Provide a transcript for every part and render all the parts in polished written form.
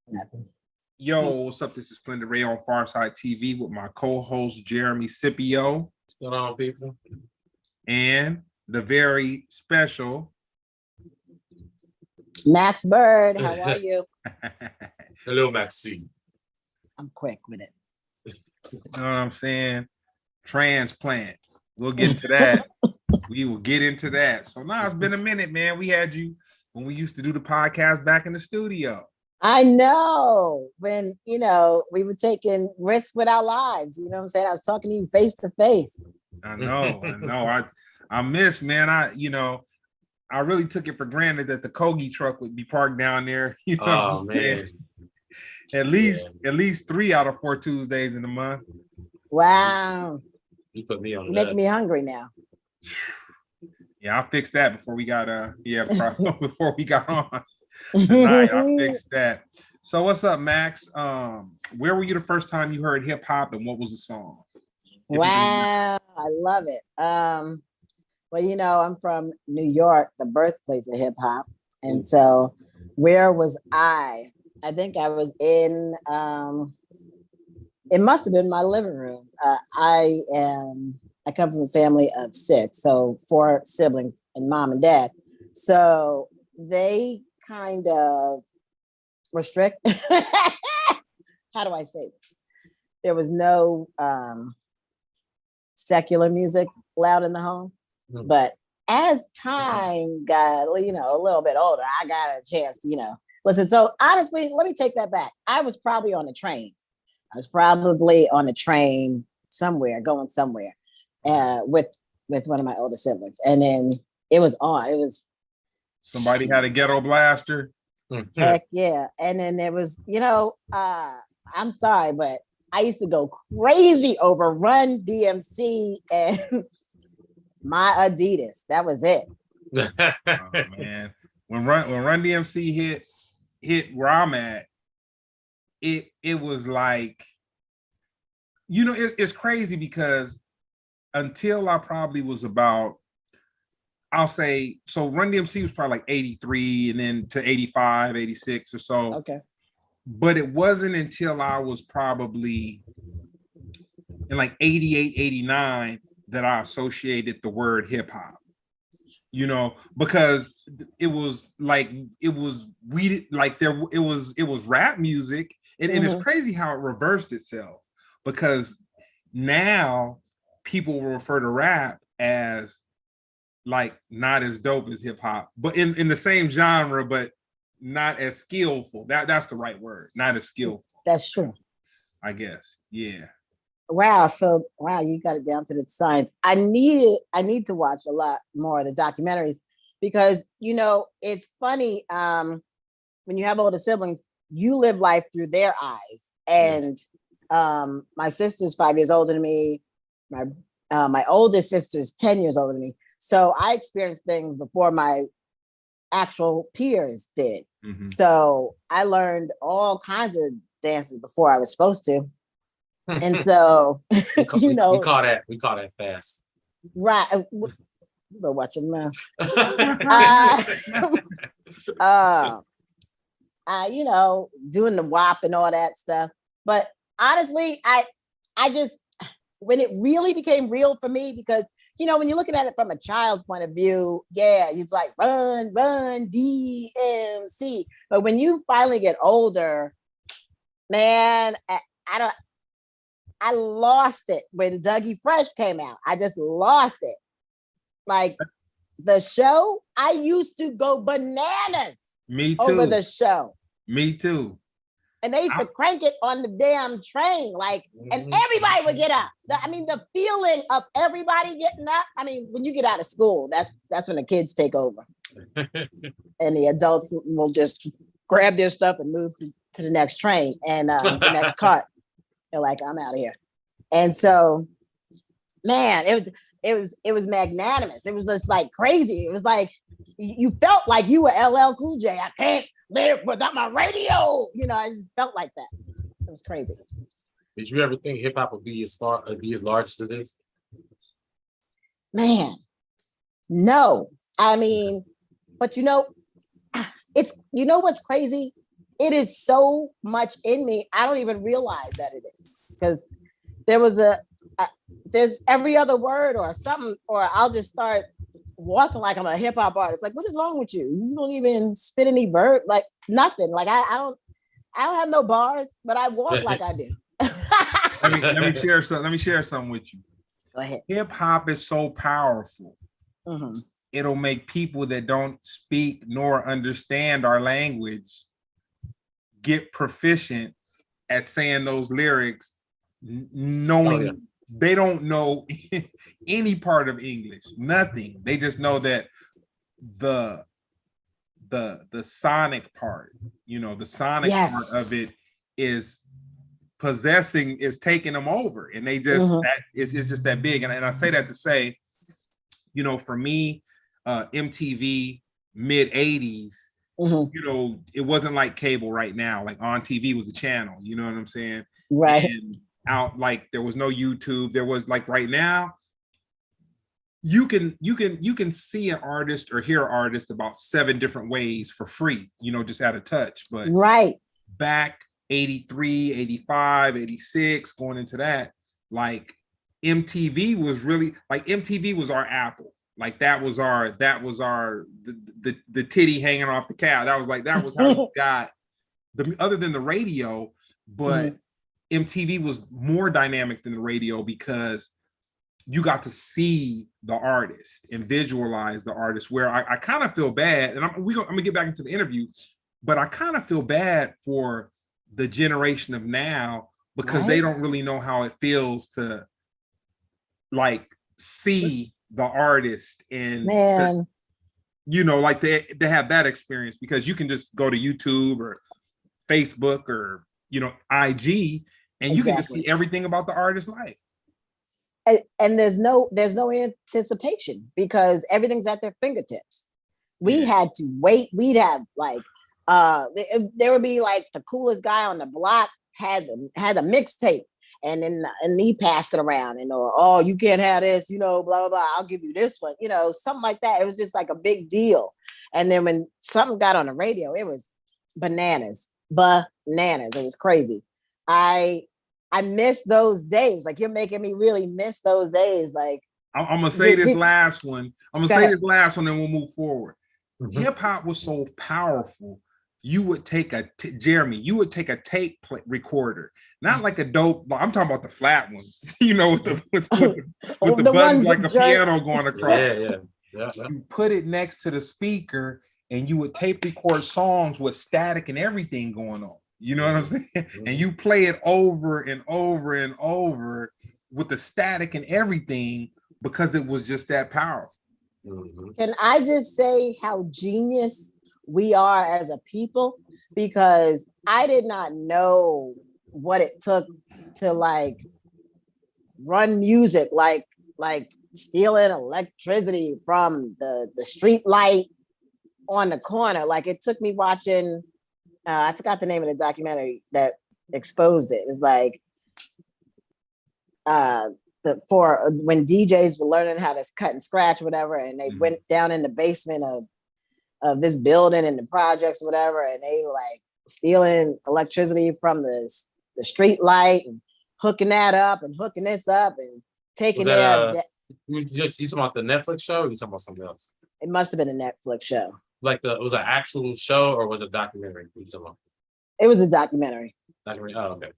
Nothing. Yo, what's up? This is Splendid Radio on Pharcyde TV with my co-host Jeremy Scipio. What's going on, people? And the very special Max Byrd. How are you? Hello, Maxine. I'm quick with it. You know what I'm saying? Transplant. We'll get into that. We will get into that. So now it's been a minute, man. We had you when we used to do the podcast back in the studio. I know when, we were taking risks with our lives. You know what I'm saying? I was talking to you face to face. I know. I miss, man. I really took it for granted that the Kogi truck would be parked down there. You know oh, man. At least 3 out of 4 Tuesdays in the month. Wow. You put me on. You're making me hungry now. Yeah, I fixed that before we got before we got on. Tonight, I fixed that. So what's up, Max? Where were you the first time you heard hip hop, and what was the song? Wow, I love it. Well, I'm from New York, the birthplace of hip hop, and so where was I? I think I was in. It must have been my living room. I come from a family of 6, so 4 siblings and mom and dad. So they kind of restrict. How do I say this? There was no secular music loud in the home. Mm-hmm. But as time got, a little bit older, I got a chance to, listen. So honestly, let me take that back. I was probably on a train. Going somewhere with one of my older siblings. And then it was on. It was somebody had a ghetto blaster. Heck yeah. And then there was, I'm sorry, but I used to go crazy over Run DMC and my Adidas. That was it. Oh, man. When Run DMC hit where I'm at, it was like, it's crazy because until I probably was about, I'll say, so Run DMC was probably like 83 and then to 85, 86 or so. Okay. But it wasn't until I was probably in like 88, 89 that I associated the word hip hop, because it was rap music. And it's crazy how it reversed itself, because now people will refer to rap as like not as dope as hip hop, but in the same genre, but not as skillful. That's the right word. Not as skillful. That's true. I guess. Yeah. Wow. So you got it down to the science. I need to watch a lot more of the documentaries because it's funny. When you have older siblings, you live life through their eyes. And my sister's 5 years older than me. My oldest sister's 10 years older than me. So I experienced things before my actual peers did. Mm-hmm. So I learned all kinds of dances before I was supposed to. And so, we call that fast. Right. You better watch your mouth. Doing the WAP and all that stuff. But honestly, I just, when it really became real for me, because, when you're looking at it from a child's point of view, it's like run, DMC. But when you finally get older, man, I lost it when Dougie Fresh came out. I just lost it. Like the show, I used to go bananas. Me too. Over the show. Me too. And they used to crank it on the damn train, and everybody would get up. The feeling of everybody getting up. When you get out of school, that's when the kids take over. And the adults will just grab their stuff and move to the next train and the next cart. They're like, I'm out of here. And so, man, it was magnanimous. It was just like crazy. It was like you felt like you were LL Cool J. I can't live without my radio. I just felt like that. It was crazy. Did you ever think hip hop would be as large as it is? Man, no. But it's what's crazy it is so much in me. I don't even realize that it is, because there was there's every other word or something, or I'll just start walking like I'm a hip hop artist. Like, what is wrong with you? You don't even spit any verb, like nothing. Like I don't have no bars, but I walk like I do. let me share something. Let me share something with you. Go ahead. Hip hop is so powerful. Mm-hmm. It'll make people that don't speak nor understand our language get proficient at saying those lyrics, knowing they don't know any part of English, nothing. They just know that the sonic part, the sonic part of it is possessing, is taking them over, and they just it's just that big. And I say that to say, for me, MTV mid 80s, it wasn't like cable right now. Like on TV was a channel, you know what I'm saying? Right. And out, like there was no YouTube. There was, like, right now, you can see an artist or hear an artist about 7 different ways for free, just at a touch. But right back 83, 85, 86, going into that, like MTV was really, like, MTV was our Apple. Like that was our the titty hanging off the cow. That was how you got other than the radio, but MTV was more dynamic than the radio because you got to see the artist and visualize the artist. Where I kind of feel bad, and I'm gonna get back into the interview, but I kind of feel bad for the generation of now because they don't really know how it feels to, like, see the artist and like they have that experience, because you can just go to YouTube or Facebook or IG and you can just see everything about the artist's life. And there's no anticipation because everything's at their fingertips. We had to wait. We'd have like there would be like the coolest guy on the block had a mixtape. And then he passed it around and, oh, you can't have this, blah, blah, blah. I'll give you this one, something like that. It was just like a big deal. And then when something got on the radio, it was bananas. It was crazy. I miss those days. Like, you're making me really miss those days. Like, I'm going to say this last one. I'm going to say this last one and we'll move forward. Hip hop was so powerful. You would take Jeremy, you would take a tape recorder, not like a dope, I'm talking about the flat ones, with the buttons like a piano going across. Yeah. You put it next to the speaker and you would tape record songs with static and everything going on. You know what I'm saying? And you play it over and over and over with the static and everything because it was just that powerful. Can I just say how genius we are as a people? Because I did not know what it took to like run music, like stealing electricity from the street light on the corner. Like, it took me watching, I forgot the name of the documentary that exposed it. It was like for when DJs were learning how to cut and scratch, whatever, and they went down in the basement of this building in the projects, whatever, and they like stealing electricity from the street light and hooking that up and hooking this up and taking their. You talking about the Netflix show, or you talking about something else? It must have been a Netflix show. Like it was an actual show, or was it a documentary? It was a documentary. Documentary. Oh, okay.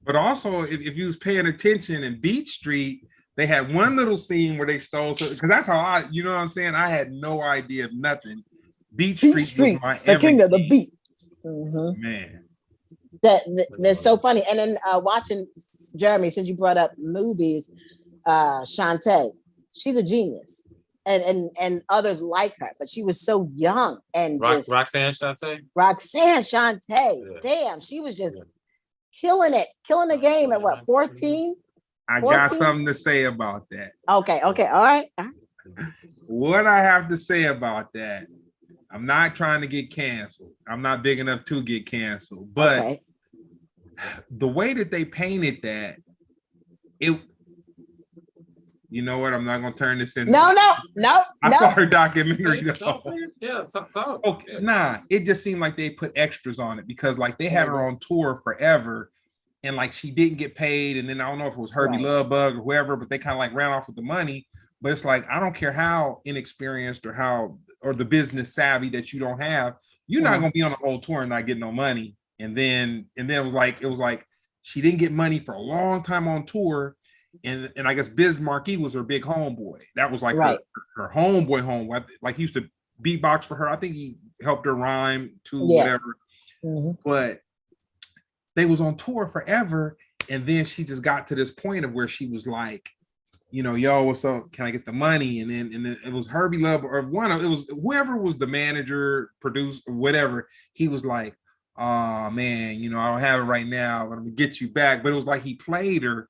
But also, if you was paying attention in Beach Street, they had one little scene where they stole, because that's how I, you know what I'm saying? I had no idea of nothing. Beach Street was my the king of the beat. Man. That's so funny. And then watching Jeremy, since you brought up movies, Shantae, she's a genius. And others like her, but she was so young and Roxanne Shantae. Yeah. Damn, she was just killing the game at what, 14? I got something to say about that. Okay, all right. What I have to say about that, I'm not trying to get canceled. I'm not big enough to get canceled, but the way that they painted that, You know what? I'm not gonna turn this into. No. I saw her documentary. Yeah, talk. Okay, nah. It just seemed like they put extras on it because like they had her on tour forever, and like she didn't get paid. And then I don't know if it was Herbie Lovebug or whoever, but they kind of like ran off with the money. But it's like I don't care how inexperienced or the business savvy that you don't have, you're not gonna be on the whole tour and not get no money. And then it was like she didn't get money for a long time on tour. And I guess Biz Markie was her big homeboy. That was like her homeboy. Like he used to beatbox for her. I think he helped her rhyme too, whatever. But they was on tour forever. And then she just got to this point of where she was like, you know, yo, what's up? Can I get the money? And then it was Herbie Love or it was whoever was the manager, producer, whatever. He was like, oh man, you know, I don't have it right now, but I'm gonna get you back. But it was like he played her.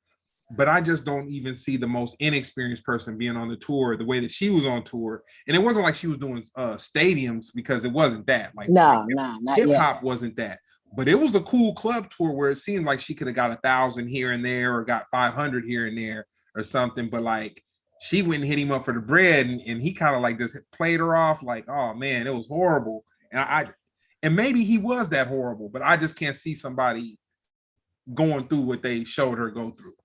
But I just don't even see the most inexperienced person being on the tour the way that she was on tour. And it wasn't like she was doing stadiums because it wasn't that. Like not hip hop wasn't that. But it was a cool club tour where it seemed like she could have got 1,000 here and there or got 500 here and there or something. But like she went and hit him up for the bread and he kind of like just played her off like, oh man, it was horrible. And maybe he was that horrible, but I just can't see somebody going through what they showed her go through.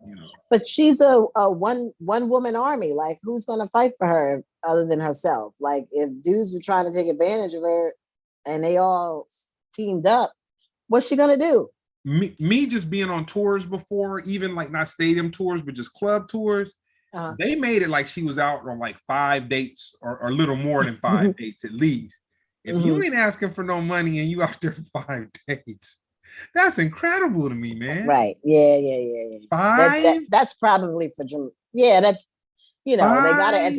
You know. But she's a one woman army. Like, who's gonna fight for her other than herself? Like, if dudes were trying to take advantage of her and they all teamed up, what's she gonna do? Me just being on tours before, even like not stadium tours, but just club tours, they made it like she was out on like 5 dates or a little more than 5 dates at least. If you ain't asking for no money and you out there for 5 dates, that's incredible to me, man. Right. Yeah. 5? That's probably for that's, you know, 5?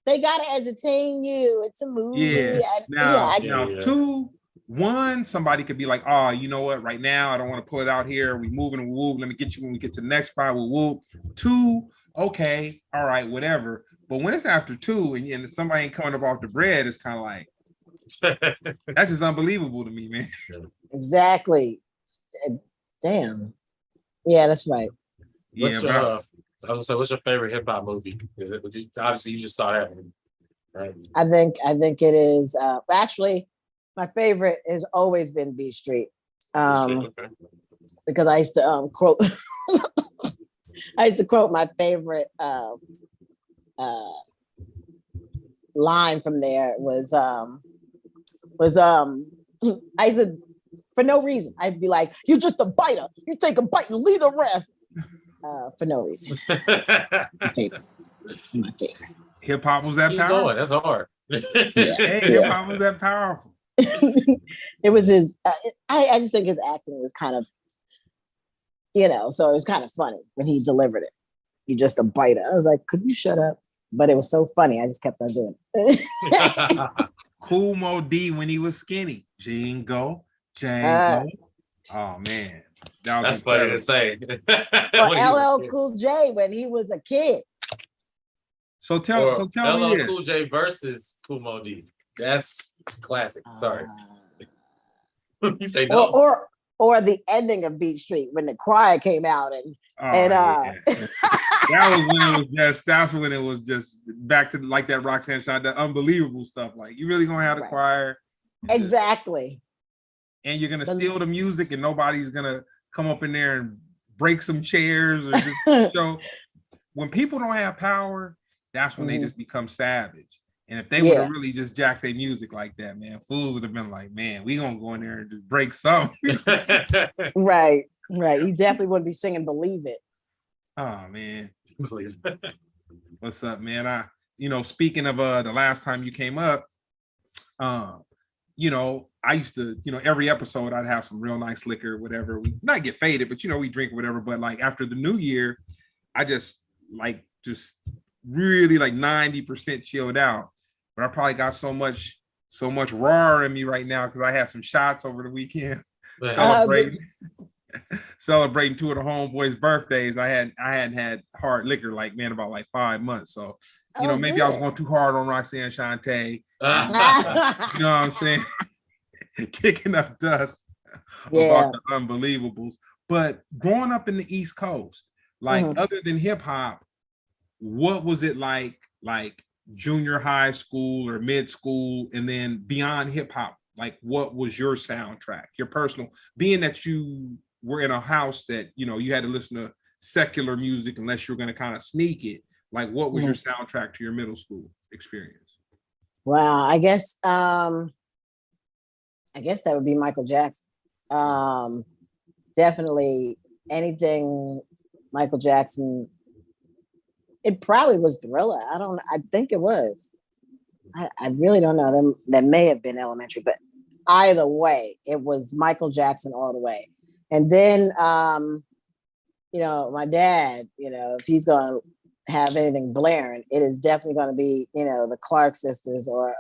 They gotta entertain you. It's a movie. Yeah. 2, 1, somebody could be like, oh, you know what? Right now, I don't want to pull it out here. We moving and woo. Let me get you when we get to the next spot. We'll woo. 2, okay, all right, whatever. But when it's after 2 and somebody ain't coming up off the bread, it's kind of like that's just unbelievable to me, man. Exactly. Damn. Yeah, that's right. What's your favorite hip hop movie? Is it? Obviously, you just saw that one, right? I think it is. Actually, my favorite has always been Beat Street. Because I used to quote. I used to quote my favorite line from there was I used to. For no reason, I'd be like, "You're just a biter. You take a bite and leave the rest." For no reason. My favorite. Hip hop was that powerful. That's hard. Hip hop was that powerful. It was his. I just think his acting was kind of, you know. So it was kind of funny when he delivered it. You're just a biter. I was like, "Could you shut up?" But it was so funny. I just kept on doing it. Cool Mo D when he was skinny. Django. Oh man, that's funny to say. Or LL Cool J when he was a kid. So tell me LL Cool J versus Cool Mo D. That's classic. Sorry. You say no. Or the ending of Beat Street when the choir came out that's when it was just back to like that Roxanne shot, the unbelievable stuff. Like you really gonna have the choir. Exactly. And you're gonna steal the music, and nobody's gonna come up in there and break some chairs or just show. When people don't have power, that's when they just become savage. And if they would have really just jacked their music like that, man, fools would have been like, "Man, we gonna go in there and just break something." Right. You definitely wouldn't be singing "Believe It." Oh man, what's up, man? Speaking of the last time you came up, I used to, every episode I'd have some real nice liquor, whatever. We not get faded, but we drink whatever. But like after the new year, I just really like 90% chilled out. But I probably got so much raw in me right now because I had some shots over the weekend celebrating 2 of the homeboys' birthdays. I hadn't had hard liquor about 5 months. So maybe good. I was going too hard on Roxanne Shante. You know what I'm saying? Kicking up dust about the unbelievables. But growing up in the East Coast, other than hip hop, what was it like junior high school or mid school, and then beyond hip hop? Like, what was your soundtrack, your personal, being that you were in a house that, you know, you had to listen to secular music unless you're going to kind of sneak it. Like, what was your soundtrack to your middle school experience? Wow, I guess that would be Michael Jackson. Definitely anything Michael Jackson. It probably was Thriller. I think it was. I really don't know. That may have been Elementary, but either way, it was Michael Jackson all the way. And then, you know, my dad, you know, if he's going to have anything blaring, it is definitely going to be, you know, the Clark sisters or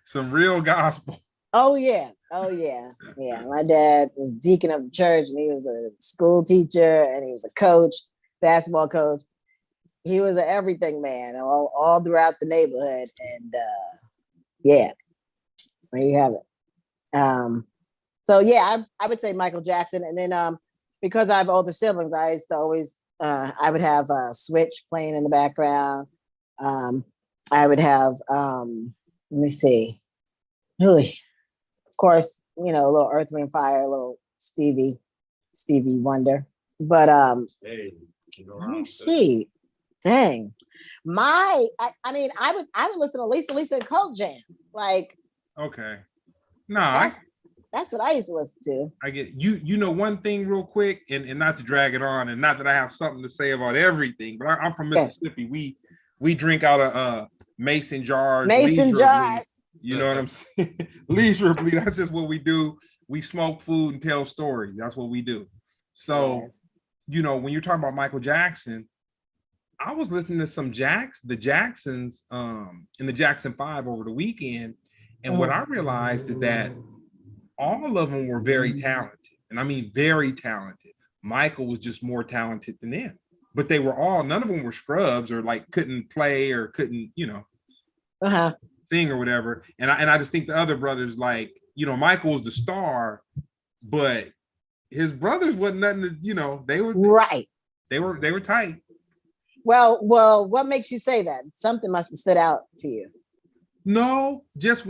some real gospel. Oh yeah. Yeah. My dad was deacon of the church, and he was a school teacher, and he was a coach, basketball coach. He was an everything man all throughout the neighborhood. And yeah, there you have it. So yeah, I would say Michael Jackson. And then because I have older siblings, I used to always I would have Switch playing in the background. I would have let me see. Really, of course, you know, a little Earth, Wind, Fire, a little Stevie Wonder. But let me see. Dang. I mean, I would listen to Lisa and Coke Jam. Like, okay. That's what I used to listen to. I get you know one thing real quick, and not to drag it on, and not that I have something to say about everything, but I'm from Mississippi. We drink out of mason jars. You know what I'm saying? Leisurably, that's just what we do. We smoke food and tell stories. That's what we do. So, you know, when you're talking about Michael Jackson, I was listening to some the Jacksons in the Jackson 5 over the weekend. And what I realized is that all of them were very talented. And I mean, very talented. Michael was just more talented than them. But they were all, none of them were scrubs or like couldn't play or couldn't, you know, sing or whatever. And I just think the other brothers, like, you know, Michael was the star, but his brothers wasn't nothing to, you know, they were right. They were tight. Well, what makes you say that? Something must have stood out to you. No, just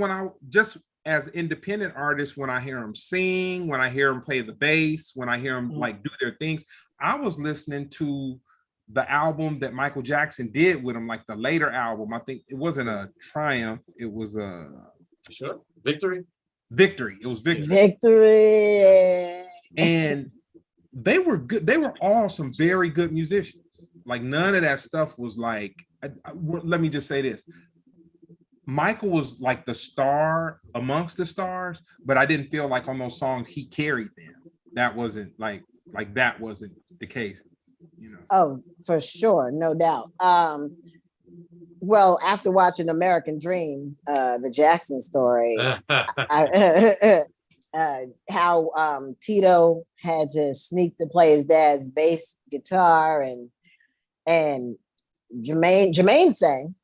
as independent artists, when I hear them sing, when I hear them play the bass, when I hear them like do their things, I was listening to the album that Michael Jackson did with him, like the later album. I think it wasn't a Triumph, it was a Victory. It was Victory. Victory. And they were good. They were all some very good musicians. Like none of that stuff was like, let me just say this. Michael was like the star amongst the stars, but I didn't feel like on those songs he carried them. That wasn't like that wasn't the case, you know. Oh, for sure, no doubt. Well, after watching American Dream, the Jackson story, how Tito had to sneak to play his dad's bass guitar, and Jermaine sang.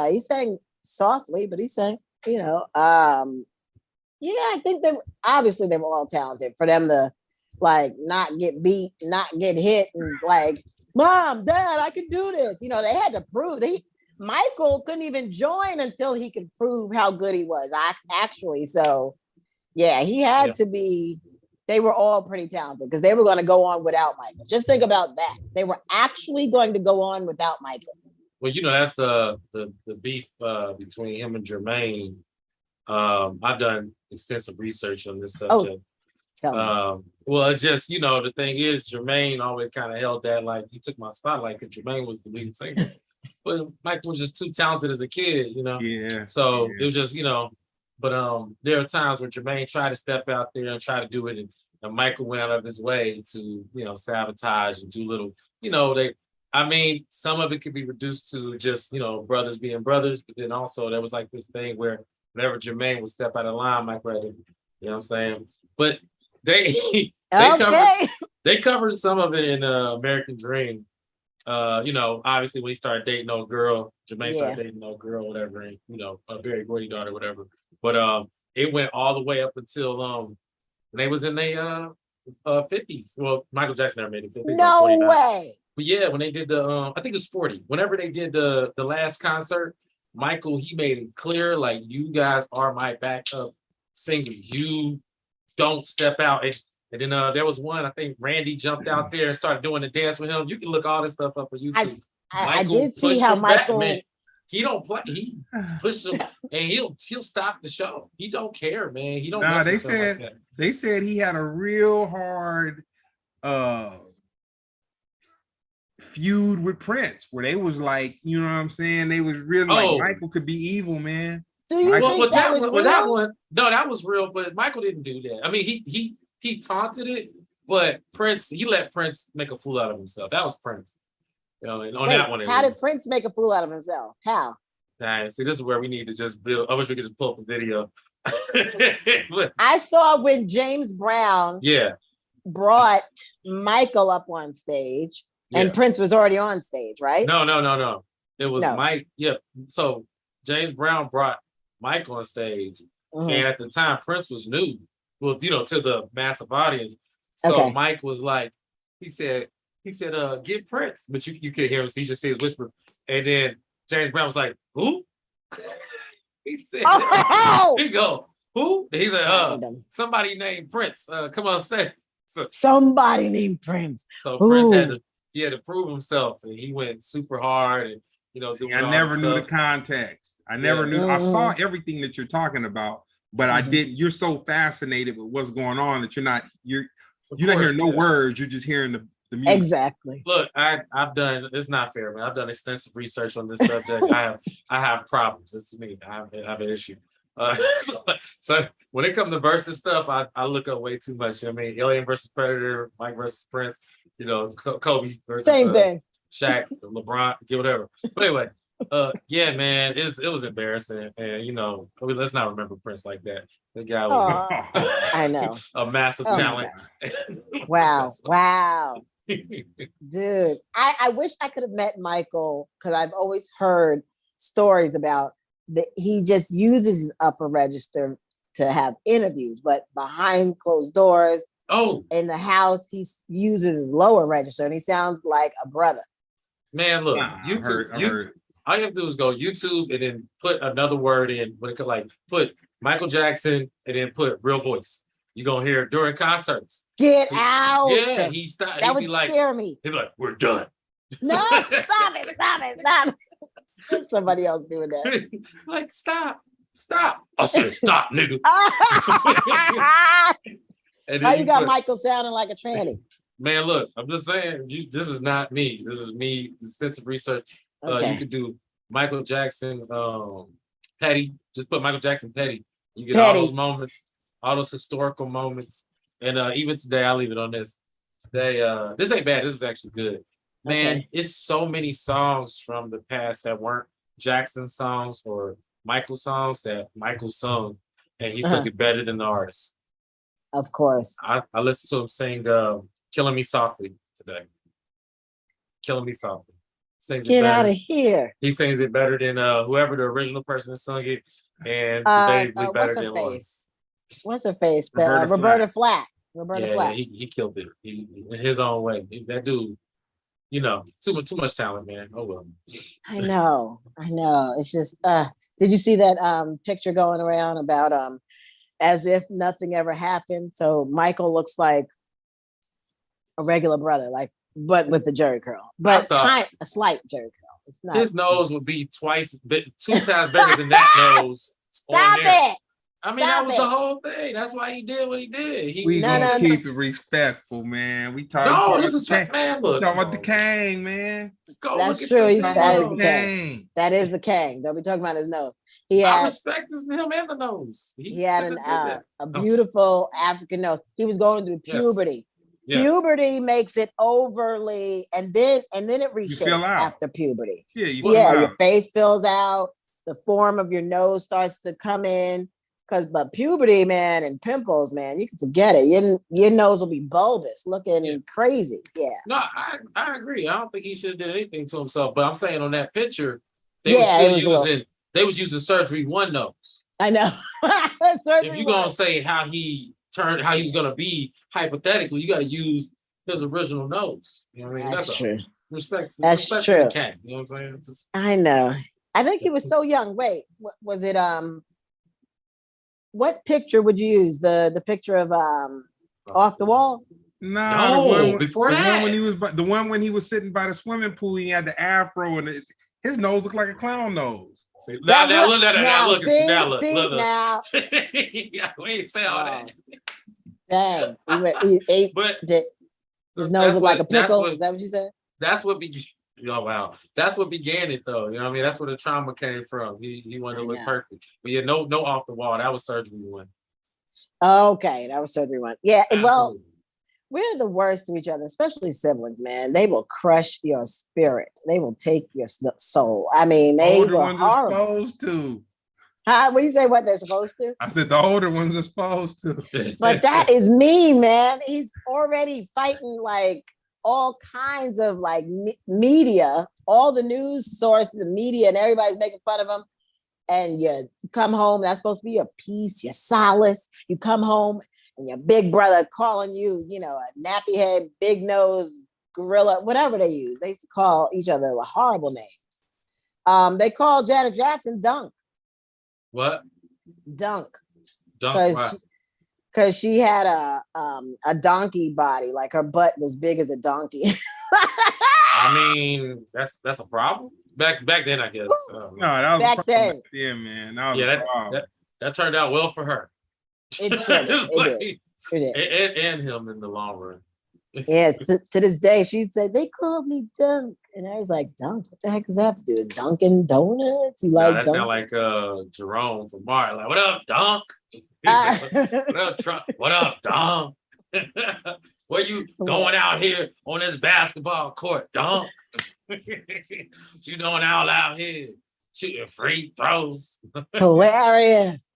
He sang softly, but he sang, you know. Yeah, I think they were all talented. For them to like not get beat, not get hit, and like, Mom, Dad, I can do this. You know, they had to prove. Michael couldn't even join until he could prove how good he was. Actually, so yeah, he had to be. They were all pretty talented because they were going to go on without Michael. Just think about that. They were actually going to go on without Michael. Well, you know, that's the beef between him and Jermaine. I've done extensive research on this subject. Well, it's just, you know, the thing is, Jermaine always kind of held that, like, he took my spotlight because Jermaine was the lead singer. But Michael was just too talented as a kid, you know? Yeah. So it was just, you know, but there are times when Jermaine tried to step out there and try to do it, and Michael went out of his way to, you know, sabotage and do little, you know, some of it could be reduced to just, you know, brothers being brothers, but then also there was like this thing where whenever Jermaine would step out of line, Michael had to, you know what I'm saying? But they covered some of it in American Dream. You know, obviously when he started dating no girl, Jermaine started dating no girl, whatever, and you know, a Barry Gordy daughter, whatever. But it went all the way up until they was in their 50s. Well, Michael Jackson never made it 50s. No way. But yeah, when they did the I think it was 40. Whenever they did the last concert, Michael, he made it clear, like, you guys are my backup singer. You don't step out. And then there was one, I think Randy jumped out there and started doing the dance with him. You can look all this stuff up on YouTube. I did see how Michael. He don't play. He pushes him, and he'll stop the show. He don't care, man. He don't. Nah, they said he had a real hard feud with Prince, where they was like, you know what I'm saying? They was really like, Michael could be evil, man. Do you think that was real? That one, no, that was real. But Michael didn't do that. I mean, he taunted it, but Prince, he let Prince make a fool out of himself. That was Prince. You know, and on that one, how did Prince make a fool out of himself? How? Nah, see, this is where we need to just build. I wish we could just pull up a video. I saw when James Brown brought Michael up on stage, and Prince was already on stage, right? No. It was Mike. Yeah. So James Brown brought Mike on stage, and at the time Prince was new, well, you know, to the massive audience. So Mike was like, he said, get Prince, but you could hear him. So he just says whisper, and then James Brown was like, who? He said, here you go. Who? He said, somebody named Prince. Come on stage. So, somebody named Prince. So Prince had to prove himself, and he went super hard, and you know. See, I never knew the context. I never knew. I saw everything that you're talking about, but I didn't. You're so fascinated with what's going on that you're not hearing no words. You're just hearing the music. Exactly. Look, I've done. It's not fair, man. I've done extensive research on this subject. I have problems. It's me. I have an issue. So when it comes to versus stuff, I look up way too much. I mean, Alien versus Predator, Mike versus Prince, you know, Kobe versus same thing. Shaq, LeBron, whatever. But anyway, yeah, man, it was embarrassing, and you know, I mean, let's not remember Prince like that. The guy was I know a massive talent. Wow. Dude, I wish I could have met Michael, because I've always heard stories about that he just uses his upper register to have interviews, but behind closed doors, in the house, he uses his lower register, and he sounds like a brother. Man, look, YouTube. All you have to do is go YouTube and then put another word in. When it could, like, put Michael Jackson and then put real voice. You're gonna hear it during concerts. Get out! Yeah, that would scare me. He'd be like, "We're done." No, stop it. Somebody else doing that. Like, stop. I said, stop, nigga. How you got Michael sounding like a tranny? Man, look, I'm just saying, this is not me. This is me, extensive research. You could do Michael Jackson, Petty. Just put Michael Jackson Petty. You get all those moments, all those historical moments. And even today, I'll leave it on this. This ain't bad. This is actually good. Man, it's so many songs from the past that weren't Jackson songs or Michael songs that Michael sung, and he sung it better than the artist. Of course. I listened to him sing Killing Me Softly today. Killing Me Softly. Sings Get out of here. He sings it better than whoever the original person that sung it, and debatably better than face? What's her face? Roberta Flack. Flack. He killed it. He in his own way. That dude, you know, too much talent, man. Oh well. I know. It's just did you see that picture going around about as if nothing ever happened? So Michael looks like a regular brother, but with the jerry curl. But a slight jerry curl. It's not. His nose would be 2 times better than that nose. Stop it. I mean, that was the whole thing. That's why he did what he did. We gonna keep it respectful, man. We talking this is man. Look, talking about the Kang, man. That's true. That is the Kang. That is the Kang. Don't be talking about his nose. I respect him and the nose. He had a beautiful African nose. He was going through puberty. Yes. Puberty makes it overly, and then it reshapes after puberty. Your face fills out. The form of your nose starts to come in. But puberty, man, and pimples, man, you can forget it. Your nose will be bulbous, looking crazy. Yeah. No, I agree. I don't think he should have did anything to himself. But I'm saying on that picture, they was using surgery one nose. I know. If you're gonna say how he was gonna be hypothetically, you got to use his original nose. You know what I mean? That's true. Respect. That's Respect true. to the cat. You know what I'm saying? Just, I know. I think he was so young. Wait, was it? What picture would you use? The picture of Off the Wall? Nah, no, before that. The one when he was sitting by the swimming pool, he had the afro and his nose looked like a clown nose. See, now look at now, look see, at you. Now look. now. Yeah, we ain't say all that. Dang, he ate. But his nose looked like a pickle. Is that what you said? That's what began. Oh wow, that's what began it though. You know what I mean? That's where the trauma came from. He wanted to look perfect. But yeah, no Off the Wall. That was surgery one. Okay, that was surgery one. Yeah, Absolutely. well, we're the worst to each other, especially siblings, man. They will crush your spirit. They will take your soul. I mean, they older were ones horrible. are supposed to. Huh? What you say? What they're supposed to? I said the older ones are supposed to. But that is mean, man. He's already fighting like all kinds of like media, all the news sources and media, and everybody's making fun of him. And you come home, that's supposed to be your peace, your solace. You come home and your big brother calling you, you know, a nappy head, big nose, gorilla, whatever they use. They used to call each other horrible names. They called Janet Jackson Dunk. What? Dunk. Because she had a donkey body, like her butt was big as a donkey. I mean, that's a problem. Back then, I guess. No, that was back then. Yeah, man. That turned out well for her. It did. And him in the long run. Yeah, to this day, she said, they called me Dunk. And I was like, Dunk? What the heck does that have to do with Dunkin' Donuts? That sound like Jerome from Martin. Like, what up, Dunk? What up, Trump? What up, Dunk? Where you going out here on this basketball court, Dunk? You doing out here shooting free throws? Hilarious.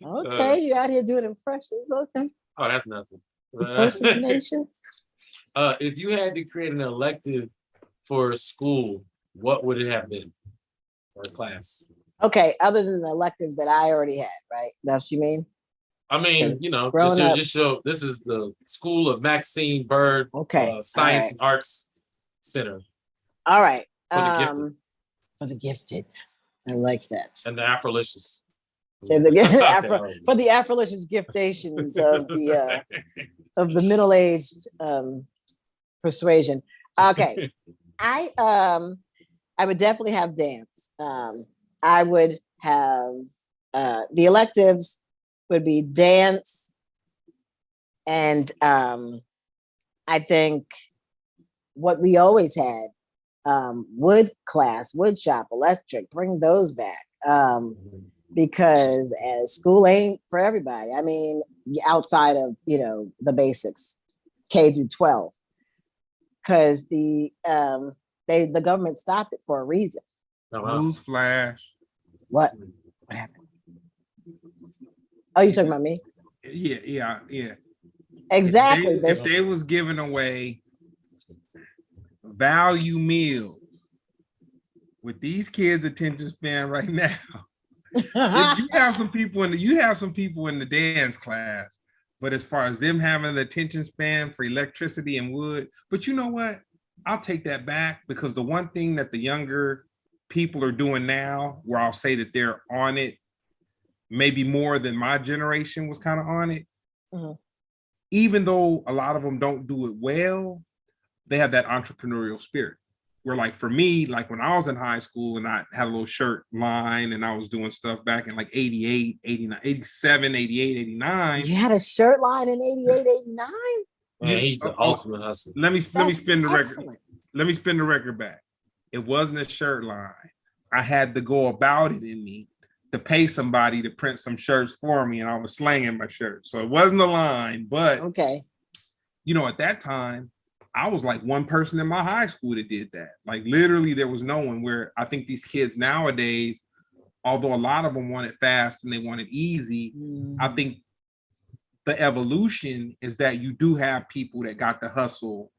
Okay, you out here doing impressions. Okay. Oh, that's nothing. Impersonations. If you had to create an elective for school, what would it have been for a class? Okay, other than the electives that I already had, right? That's what you mean? I mean, you know, just show this is the School of Maxine Byrd Science and Arts Center. All right. For the gifted. I like that. And the Afrolicious. For the Afrolicious giftations of the middle-aged persuasion. Okay. I would definitely have dance. I would have the electives would be dance, and I think what we always had, wood class, wood shop, electric, bring those back. Because school ain't for everybody. I mean, outside of, you know, the basics, K through 12, because the government stopped it for a reason. Newsflash. What happened? Oh, you talking about me? Yeah. Exactly. If they was giving away value meals with these kids' attention span right now, you have some people in the dance class, but as far as them having the attention span for electricity and wood, but you know what? I'll take that back, because the one thing that the younger people are doing now, where I'll say that they're on it, maybe more than my generation was kind of on it. Mm-hmm. Even though a lot of them don't do it well, they have that entrepreneurial spirit. Where, like, for me, like when I was in high school and I had a little shirt line and I was doing stuff back in like 88, 89, 87, 88, 89. You had a shirt line in 88, 89? Man, he's an ultimate hustle. Let me spin the record. Let me spin the record back. It wasn't a shirt line. I had to go about it in me to pay somebody to print some shirts for me, and I was slanging my shirts. So it wasn't a line, but okay. You know, at that time, I was like one person in my high school that did that. Like literally there was no one. Where I think these kids nowadays, although a lot of them want it fast and they want it easy, I think the evolution is that you do have people that got the hustle,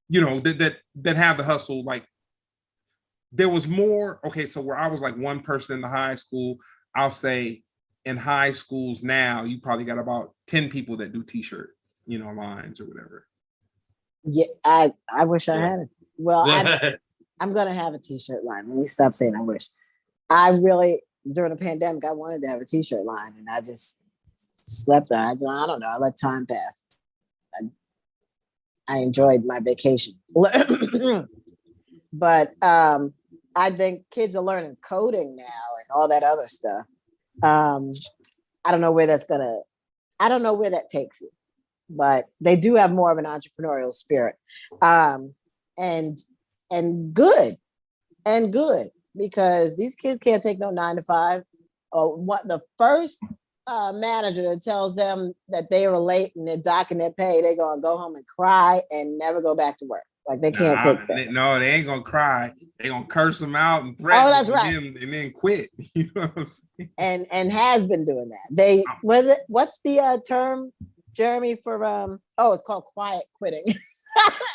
you know, that have the hustle. Like there was more, okay, so where I was like one person in the high school, I'll say in high schools now, you probably got about 10 people that do t-shirt, you know, lines or whatever. Yeah, I wish I had it. Well, I'm gonna have a t-shirt line. Let me stop saying I wish. I really, during the pandemic, I wanted to have a t-shirt line, and I just slept on it. I don't know. I let time pass. I enjoyed my vacation. But I think kids are learning coding now and all that other stuff. I don't know where that takes you, but they do have more of an entrepreneurial spirit. And good, because these kids can't take no 9 to 5. Or what the first manager that tells them that they were late and they're docking their pay, they're gonna go home and cry and never go back to work. Like they can't take that. No, they ain't gonna cry. They gonna curse them out and threaten. Oh, that's right. And then quit. You know what I'm saying? And has been doing that. What's the term, Jeremy, for it's called quiet quitting.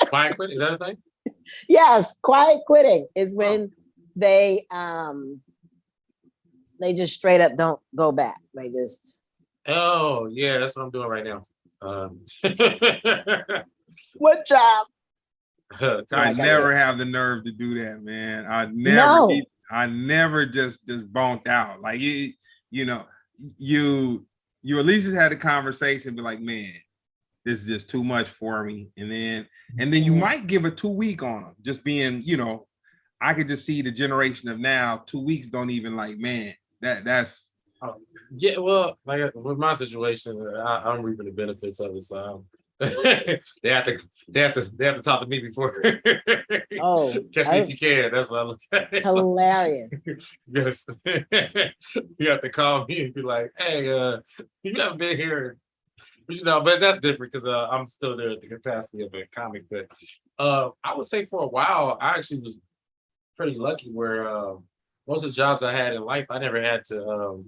Quiet quitting, is that a thing? Yes, quiet quitting is when they just straight up don't go back. They just. Oh yeah, that's what I'm doing right now. What job? I never have the nerve to do that, man. I never just bonked out. Like you know, you at least had a conversation, be like, man, this is just too much for me. And then you might give a 2 week on them, just being, you know, I could just see the generation of now, 2 weeks don't even like, man, that's. Yeah, well, like with my situation, I'm reaping the benefits of it. So they have to talk to me before. Oh, catch me if you can. That's what I look at. Hilarious. Yes, you have to call me and be like, "Hey, you haven't been here." But that's different because I'm still there at the capacity of a comic. But I would say for a while, I actually was pretty lucky where most of the jobs I had in life, I never had to,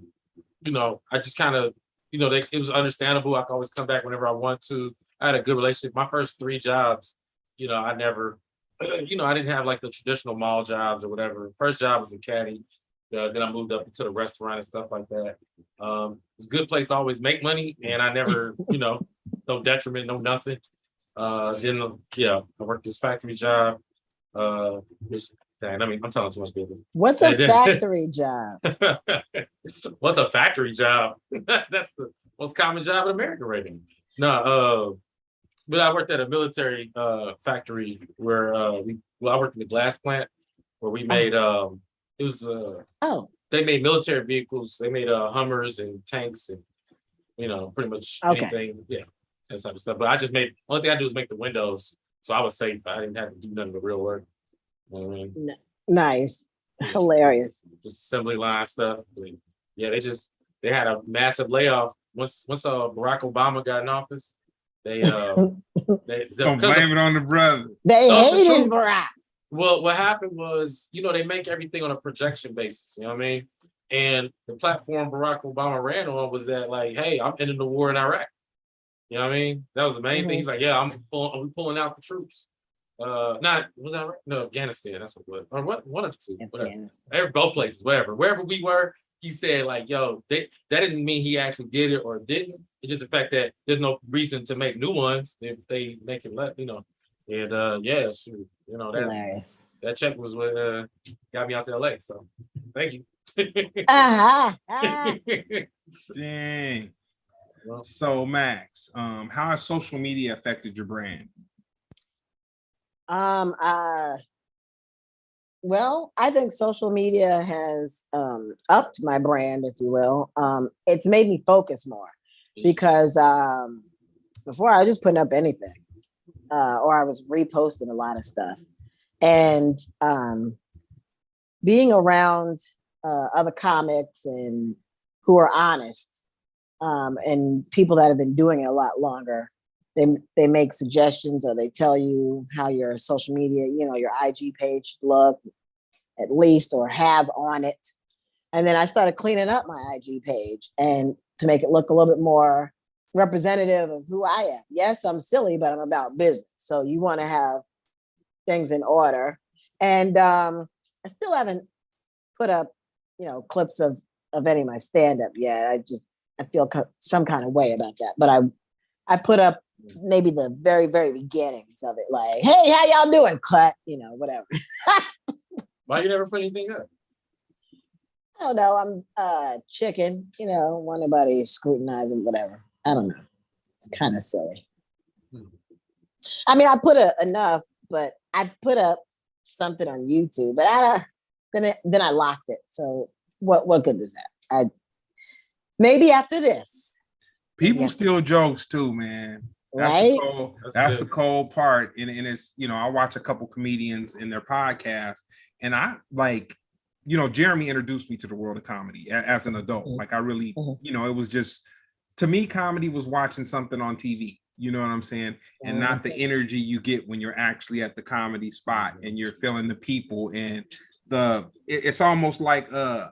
I just kind of, it was understandable. I could always come back whenever I want to. I had a good relationship. My first 3 jobs, I never, I didn't have like the traditional mall jobs or whatever. First job was a caddy. Then I moved up into the restaurant and stuff like that. It's a good place to always make money, and I never, no detriment, no nothing. Then, I worked this factory job. I'm telling too much business. What's a factory job? What's a factory job? That's the most common job in America right now. No, but I worked at a military factory where I worked in the glass plant where we made they made military vehicles. They made Hummers and tanks and pretty much anything. Yeah, that type of stuff. But I just made, only thing I do is make the windows, so I was safe. I didn't have to do none of the real work. You know what I mean? Nice, hilarious. Just assembly line stuff. But yeah, they had a massive layoff once Barack Obama got in office. They don't blame it on the brother. They hated Barack. Well, what happened was, they make everything on a projection basis, you know what I mean? And the platform Barack Obama ran on was that, like, hey, I'm ending the war in Iraq. You know what I mean? That was the main thing. He's like, yeah, I'm pulling out the troops. Was that Iraq? No, Afghanistan. That's what it was. Or what? One of the two. Both places, wherever we were. He said, like, yo, that didn't mean he actually did it or didn't. It's just the fact that there's no reason to make new ones if they make it left, And shoot, that check was what got me out to LA. So thank you. Dang. So Max, how has social media affected your brand? Well, I think social media has upped my brand, if you will. It's made me focus more because before I was just putting up anything or I was reposting a lot of stuff. And being around other comics and who are honest and people that have been doing it a lot longer, they make suggestions or they tell you how your social media, your IG page should look at least or have on it. And then I started cleaning up my IG page and to make it look a little bit more representative of who I am. Yes, I'm silly, but I'm about business. So you want to have things in order. And I still haven't put up, clips of any of my stand-up yet. I feel some kind of way about that. But I put up maybe the very, very beginnings of it. Like, hey, how y'all doing? Cut, whatever. Why you never put anything up? I don't know. I'm chicken, want nobody scrutinizing, whatever. I don't know. It's kind of silly. I mean, I put enough, but I put up something on YouTube, but then I locked it. So what good is that? Maybe after this. People steal jokes too, man. Right? That's the cold part. And it's, I watch a couple comedians in their podcast, and I like, Jeremy introduced me to the world of comedy as an adult. Like I really, it was just, to me, comedy was watching something on TV. You know what I'm saying? And not the energy you get when you're actually at the comedy spot and you're feeling the people, and it's almost like a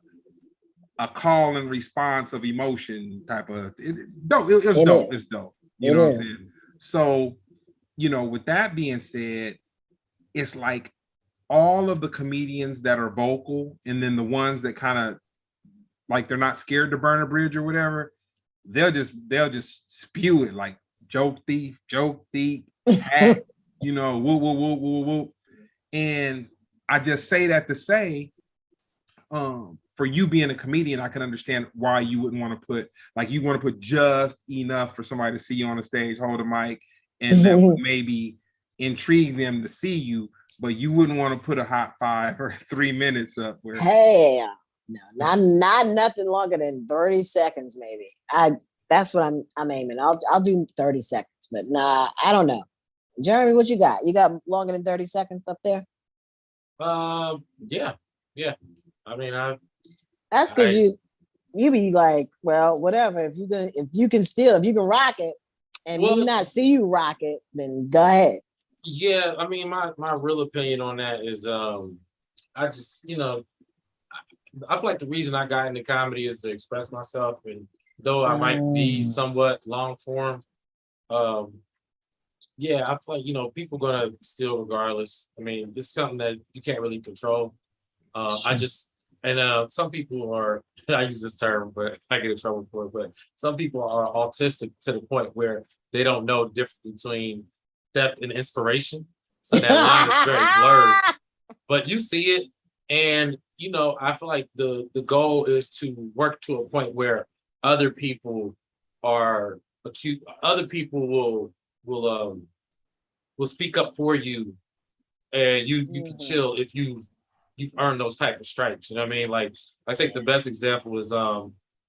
call and response of emotion type of it's dope. It's dope. You know what I'm saying? So, with that being said, it's like all of the comedians that are vocal, and then the ones that kind of like they're not scared to burn a bridge or whatever, they'll just spew it like joke thief, hack, woo, woo, woo, woo, woo. And I just say that to say, for you being a comedian, I can understand why you wouldn't want to put, like, you want to put just enough for somebody to see you on the stage, hold a mic, and that would maybe intrigue them to see you, but you wouldn't want to put a hot 5 or 3 minutes up where no, not nothing longer than 30 seconds, maybe. That's what I'm aiming. I'll do 30 seconds, but nah, I don't know. Jeremy, what you got? You got longer than 30 seconds up there? Yeah. I mean, that's because you be like, well, whatever. If you can rock it, and me not see you rock it, then go ahead. Yeah, I mean, my real opinion on that is, I just, I feel like the reason I got into comedy is to express myself, and though I might be somewhat long form, yeah, I feel like, people gonna steal regardless. I mean, it's something that you can't really control. Some people are, I use this term, but I get in trouble for it, but some people are autistic to the point where they don't know the difference between theft and inspiration. So that line is very blurred, but you see it. And, I feel like the goal is to work to a point where other people are acute. Other people will speak up for you, and you can chill if you've earned those type of stripes. You know what I mean? Like, I think the best example is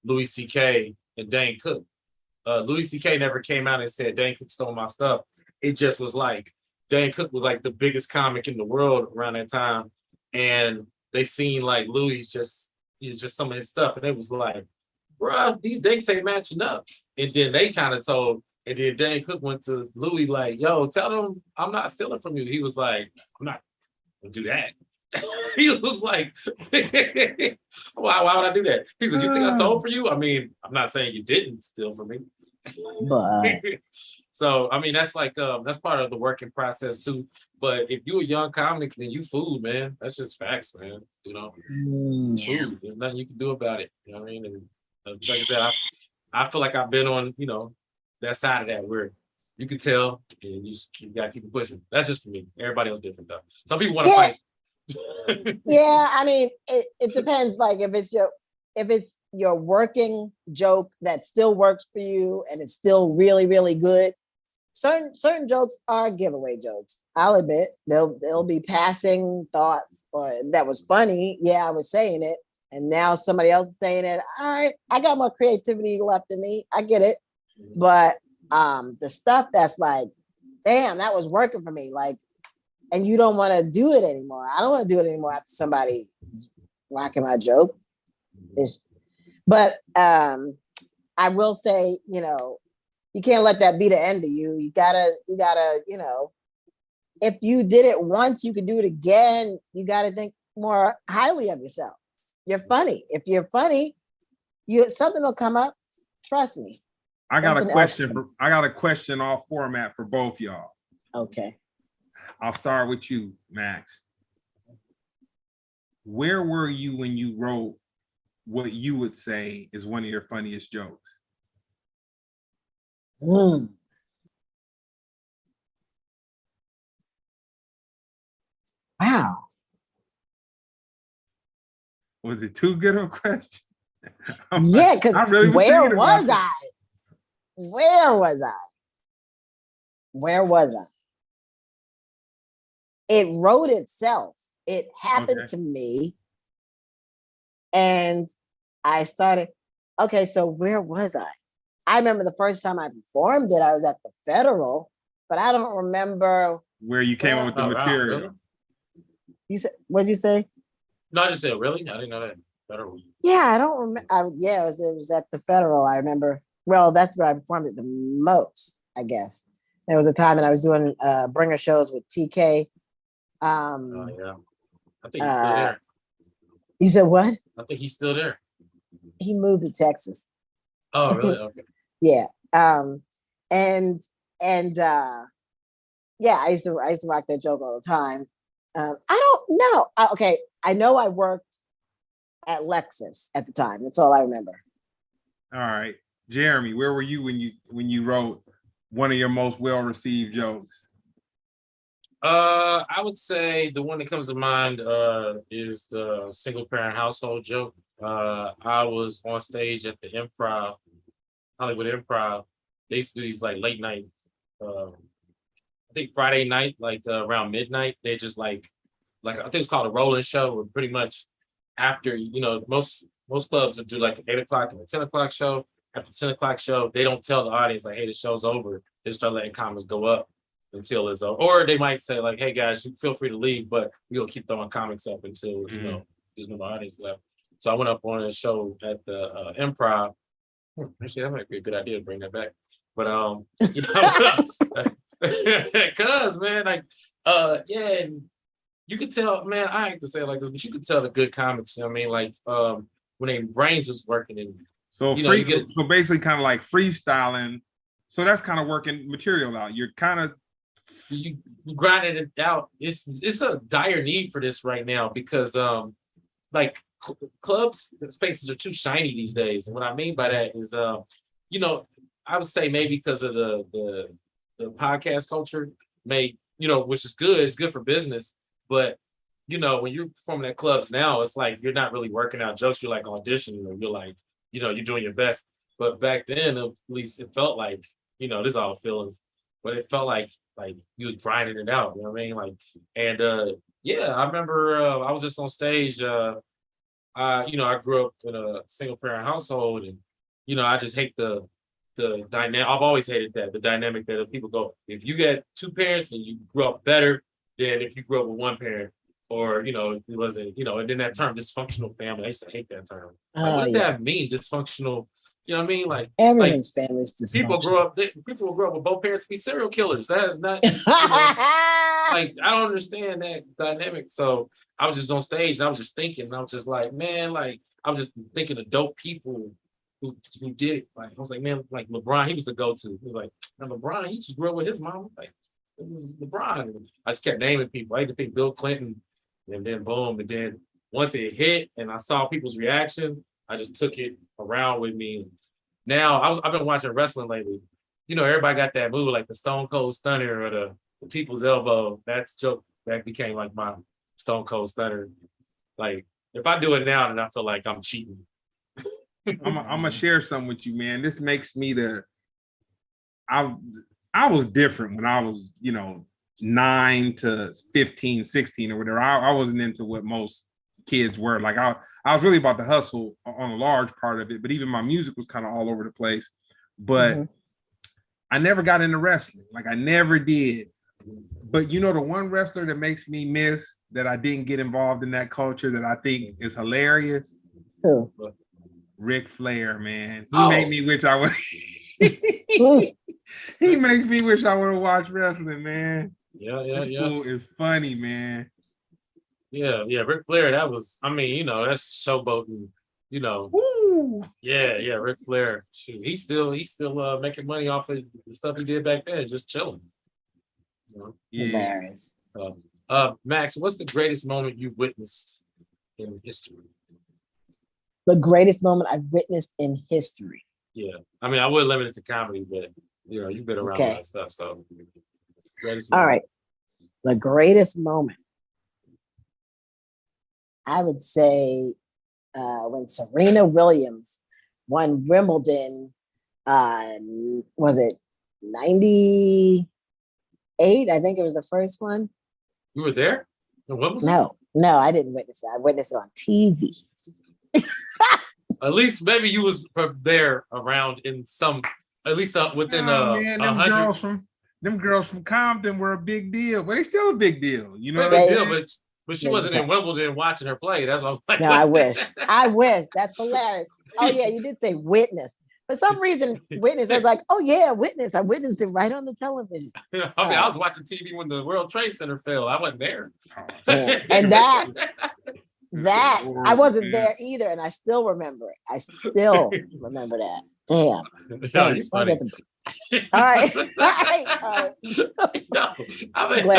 Louis C.K. and Dane Cook. Louis C.K. never came out and said Dane Cook stole my stuff. It just was like Dane Cook was like the biggest comic in the world around that time, and they seen like Louis just some of his stuff, and it was like, bruh, these dates ain't matching up. And then they kind of told, and then Dane Cook went to Louis like, yo, tell them I'm not stealing from you. He was like, I'm not gonna do that. He was like, why would I do that? He said, you think I stole from you? I mean, I'm not saying you didn't steal from me. But so, I mean, that's like, that's part of the working process too. But if you a young comic, then you food, man. That's just facts, man. Food. There's nothing you can do about it. You know what I mean? And like I said, I feel like I've been on, that side of that where you can tell, and you gotta keep it pushing. That's just for me. Everybody else different though. Some people want to fight. Yeah, I mean, it depends. Like if it's your working joke that still works for you and it's still really, really good. Certain jokes are giveaway jokes. I'll admit they'll be passing thoughts or that was funny. Yeah, I was saying it, and now somebody else is saying it. All right, I got more creativity left in me. I get it, but the stuff that's like, damn, that was working for me. Like, and you don't want to do it anymore. I don't want to do it anymore after somebody is rocking my joke. But I will say, you can't let that be the end of you. You gotta, if you did it once, you can do it again. You gotta think more highly of yourself. You're funny. If you're funny, something will come up. Trust me. I got a question off format for both y'all. Okay. I'll start with you, Max. Where were you when you wrote what you would say is one of your funniest jokes? Wow. Was it too good of a question? Yeah, because really where was I? Where was I? Where was I? It wrote itself. It happened to me. And I started, okay, so where was I? I remember the first time I performed it, I was at the Federal, but I don't remember where you came up with the material. Really? You said, what'd you say? No, I just said, really? I didn't know that. Federal. Yeah, I don't remember. Yeah, it was at the Federal. I remember. Well, that's where I performed it the most, I guess. There was a time that I was doing bringer shows with TK. Oh, yeah. I think he's still there. You said what? I think he's still there. He moved to Texas. Oh, really? Okay. Yeah. And yeah, I used to rock that joke all the time. I don't know. Okay, I know I worked at Lexus at the time. That's all I remember. All right, Jeremy, where were you when you wrote one of your most well-received jokes? I would say the one that comes to mind is the single parent household joke. I was on stage at the Improv, Hollywood Improv. They used to do these like late night, I think Friday night, like around midnight. They just like I think it's called a rolling show. Where pretty much after, most clubs would do like an 8 o'clock and a 10 o'clock show. After the 10 o'clock show, they don't tell the audience like, hey, the show's over. They start letting comments go up until it's over. Or they might say like, hey guys, you feel free to leave, but we'll keep throwing comics up until there's no audience left. So I went up on a show at the Improv. Actually, that might be a good idea to bring that back. But cause man, like yeah, and you could tell, man, I hate to say it like this, but you could tell the good comics, I mean, like when their brains is working and so so basically kind of like freestyling. So that's kind of working material out. You're kind of you grinding it out. It's a dire need for this right now because like clubs spaces are too shiny these days. And what I mean by that is I would say maybe because of the podcast culture which is good, it's good for business, but when you're performing at clubs now, it's like you're not really working out jokes, you're like auditioning, or you're like you're doing your best. But back then, at least it felt like this is all feelings, but it felt like you was grinding it out, you know what I mean? Like, and yeah, I remember I was just on stage. I grew up in a single parent household, and I just hate the dynamic. I've always hated the dynamic that people go, if you get two parents, then you grew up better than if you grew up with one parent, or it wasn't, and then that term dysfunctional family. I used to hate that term. Like, what does that mean? Dysfunctional. You know what I mean? Like everyone's family's dysfunctional. People will grow up with both parents to be serial killers. That is not like, I don't understand that dynamic. So I was just on stage and I was just thinking, and I was just like, man, like I was just thinking of dope people who did it. Like I was like, man, like LeBron, he was the go-to. He was like, man, LeBron, he just grew up with his mom. Like it was LeBron. And I just kept naming people. I had to think Bill Clinton, and then boom, and then once it hit and I saw people's reaction, I just took it around with me. Now I've been watching wrestling lately. Everybody got that move, like the Stone Cold Stunner or the People's Elbow. That's joke that became like my Stone Cold Stunner. Like if I do it now, then I feel like I'm cheating. I'm gonna share something with you, man. This makes me I was different when I was 9 to 15, 16 or whatever. I wasn't into what most kids were. Like I was really about to hustle on a large part of it, but even my music was kind of all over the place. But I never got into wrestling. Like I never did. But the one wrestler that makes me miss that I didn't get involved in that culture that I think is hilarious? Who? Ric Flair, man. He made me wish I would he makes me wish I would have watched wrestling, man. Yeah. Fool is funny, man. Yeah, Ric Flair, that was, that's showboating, Woo! Yeah, Ric Flair. Shoot, he's still making money off of the stuff he did back then, just chilling. Yeah. Hilarious. Max, what's the greatest moment you've witnessed in history? The greatest moment I've witnessed in history. Yeah, I would limit it to comedy, but you've been around all that stuff, so. All right, the greatest moment. I would say when Serena Williams won Wimbledon, was it 98? I think it was the first one. You were there? No, I didn't witness it. I witnessed it on TV. At least maybe you was there around in some, at least within man, 100. Them girls from Compton were a big deal, but they still a big deal, you know. Big deal, but she wasn't in Wimbledon watching her play. That's what I'm like. No, I wish. That's hilarious. Oh yeah, you did say witness. For some reason, witness. I was like, oh yeah, witness. I witnessed it right on the television. I was watching TV when the World Trade Center fell. I wasn't there. Yeah. And that I wasn't there either, and I still remember it. I still remember that. Damn. Thanks. All right. No, I mean,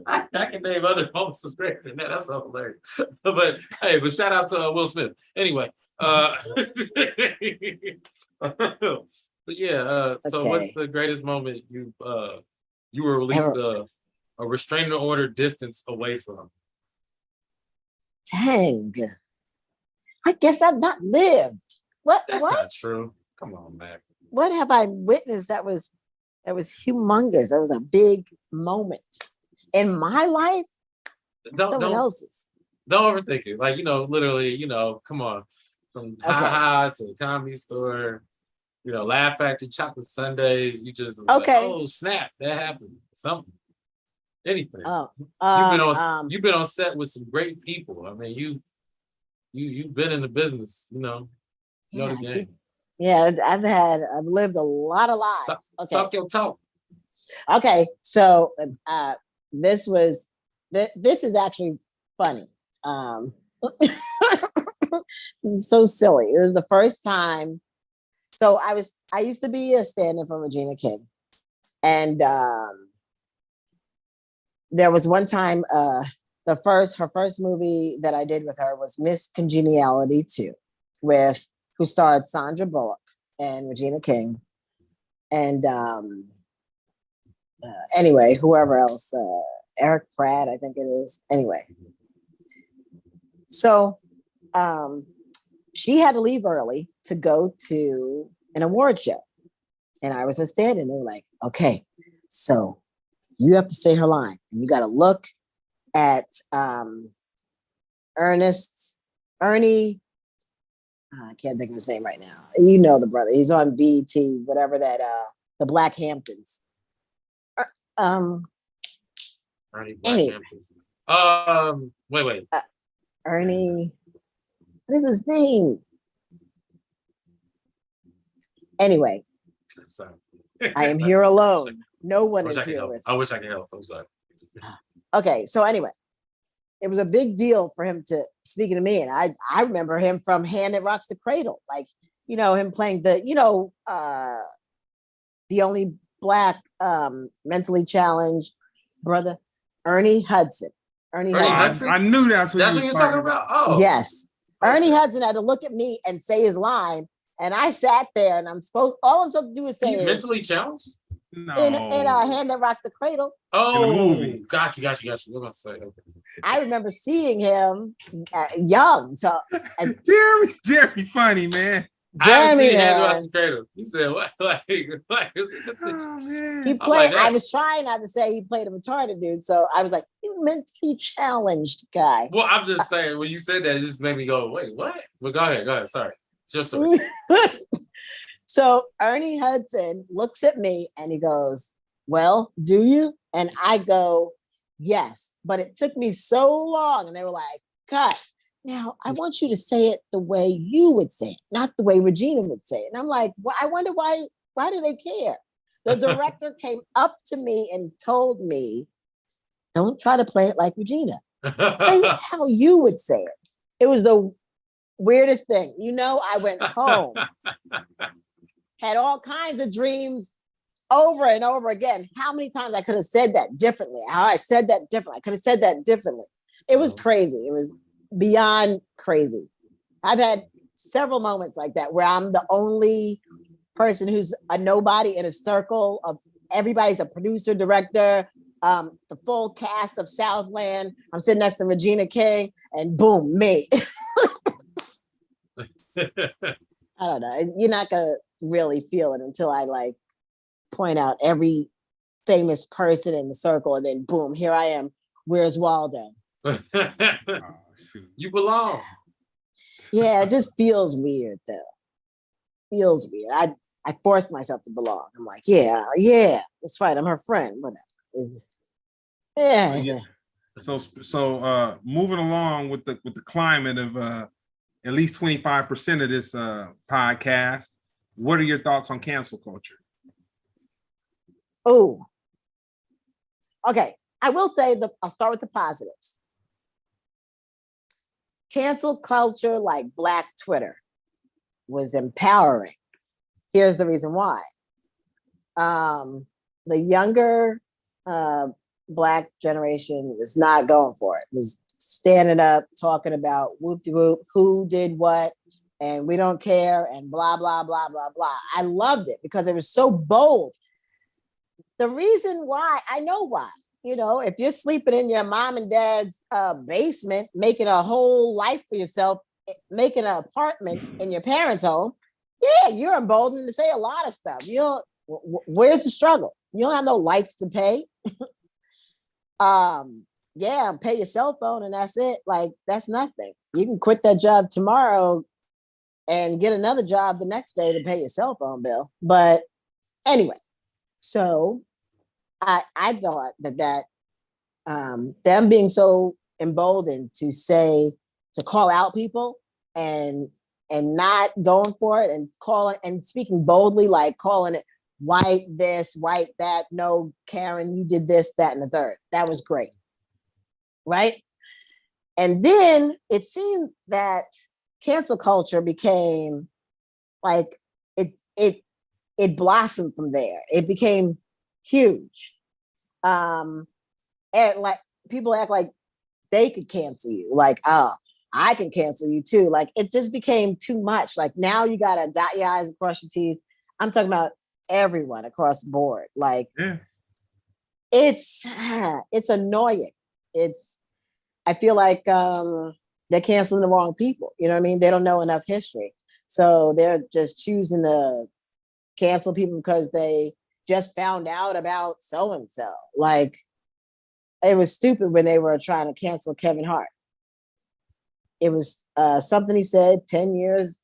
I can name other moments of greater than that. That's so hilarious. But hey, shout out to Will Smith. Anyway, but yeah. So what's the greatest moment you were released a restraining order distance away from? Dang. I guess I've not lived. That's what? Not true. Come on, man. What have I witnessed that was humongous? That was a big moment in my life. Someone else's. Don't overthink it. Like, literally, come on. From Ha to the Comedy Store, Laugh Factory, Chocolate Sundays. You just like, oh snap, that happened. Something. Anything. You've been on set with some great people. I mean, you've been in the business, you know the game. Yeah, I've lived a lot of lives. Talk your talk. Okay, so this is actually funny. So silly. It was the first time. So I used to be a stand-in for Regina King, and there was one time her first movie that I did with her was Miss Congeniality 2, who starred Sandra Bullock and Regina King, and anyway, whoever else, Eric Pratt, I think it is. Anyway, so she had to leave early to go to an award show, and I was her stand-in. They were like, "Okay, so you have to say her line, and you got to look at Ernie." I can't think of his name right now. You know the brother. He's on BET, whatever that. The Black Hamptons. Ernie Black Hamptons. Wait. Ernie. What is his name? Anyway, I am here alone. No one is here with me. I wish I could help. I'm sorry. Okay, so anyway, it was a big deal for him to speaking to me, and I remember him from Hand That Rocks the Cradle, like him playing the only Black mentally challenged brother, Ernie Hudson. Ernie Hudson. I knew that's what you're talking about. Oh, yes. Ernie Hudson had to look at me and say his line, and I sat there, and all I'm supposed to do is say he's mentally challenged. No. In Hand That Rocks the Cradle. Oh, got you. What was I say? Okay. I remember seeing him young. So Jeremy, funny man. Jeremy, Hand That Rocks the Cradle. You said what? Oh, man. He played. I was trying not to say he played a retarded dude, so I was like, he mentally challenged guy. Well, I'm just saying when you said that, it just made me go, wait, what? But go ahead. Sorry, just. So Ernie Hudson looks at me and he goes, "Well, do you?" And I go, "Yes." But it took me so long. And they were like, "Cut. Now, I want you to say it the way you would say it, not the way Regina would say it." And I'm like, well, I wonder why do they care? The director came up to me and told me, "Don't try to play it like Regina. Play it how you would say it." It was the weirdest thing. I went home. Had all kinds of dreams over and over again. How many times I could have said that differently? How I said that differently. I could have said that differently. It was crazy. It was beyond crazy. I've had several moments like that where I'm the only person who's a nobody in a circle of everybody's a producer, director, the full cast of Southland. I'm sitting next to Regina King, and boom, me. I don't know. You're not gonna really feel it until I like point out every famous person in the circle, and then boom, here I am. Where's Waldo? Oh, You belong. Yeah, it just feels weird though. Feels weird. I forced myself to belong. I'm like, yeah, it's fine. I'm her friend. Whatever. Yeah. So moving along with the climate of at least 25% of this podcast, what are your thoughts on cancel culture? Oh, okay. I will say I'll start with the positives. Cancel culture, like Black Twitter, was empowering. Here's the reason why. The younger Black generation was not going for it. It was standing up, talking about whoop-de-whoop, who did what, and we don't care, and blah, blah, blah, blah, blah. I loved it because it was so bold. The reason why, I know why. You know, if you're sleeping in your mom and dad's basement, making a whole life for yourself, making an apartment in your parents' home, yeah, you're emboldened to say a lot of stuff. You know, where's the struggle? You don't have no lights to pay. Yeah, pay your cell phone and that's it. Like, that's nothing. You can quit that job tomorrow and get another job the next day to pay your cell phone bill. But anyway, so I thought that them being so emboldened to call out people and not going for it and calling and speaking boldly, like calling it white this, white that, no, Karen, you did this, that, and the third. That was great. Right? And then it seemed that cancel culture became like it blossomed from there. It became huge. And like people act like they could cancel you, like, oh, I can cancel you too. Like it just became too much. Like now you gotta dot your I's and cross your T's. I'm talking about everyone across the board. Like it's annoying. I feel like they're canceling the wrong people. You know what I mean? They don't know enough history. So they're just choosing to cancel people because they just found out about so-and-so. Like, it was stupid when they were trying to cancel Kevin Hart. It was something he said 10 years,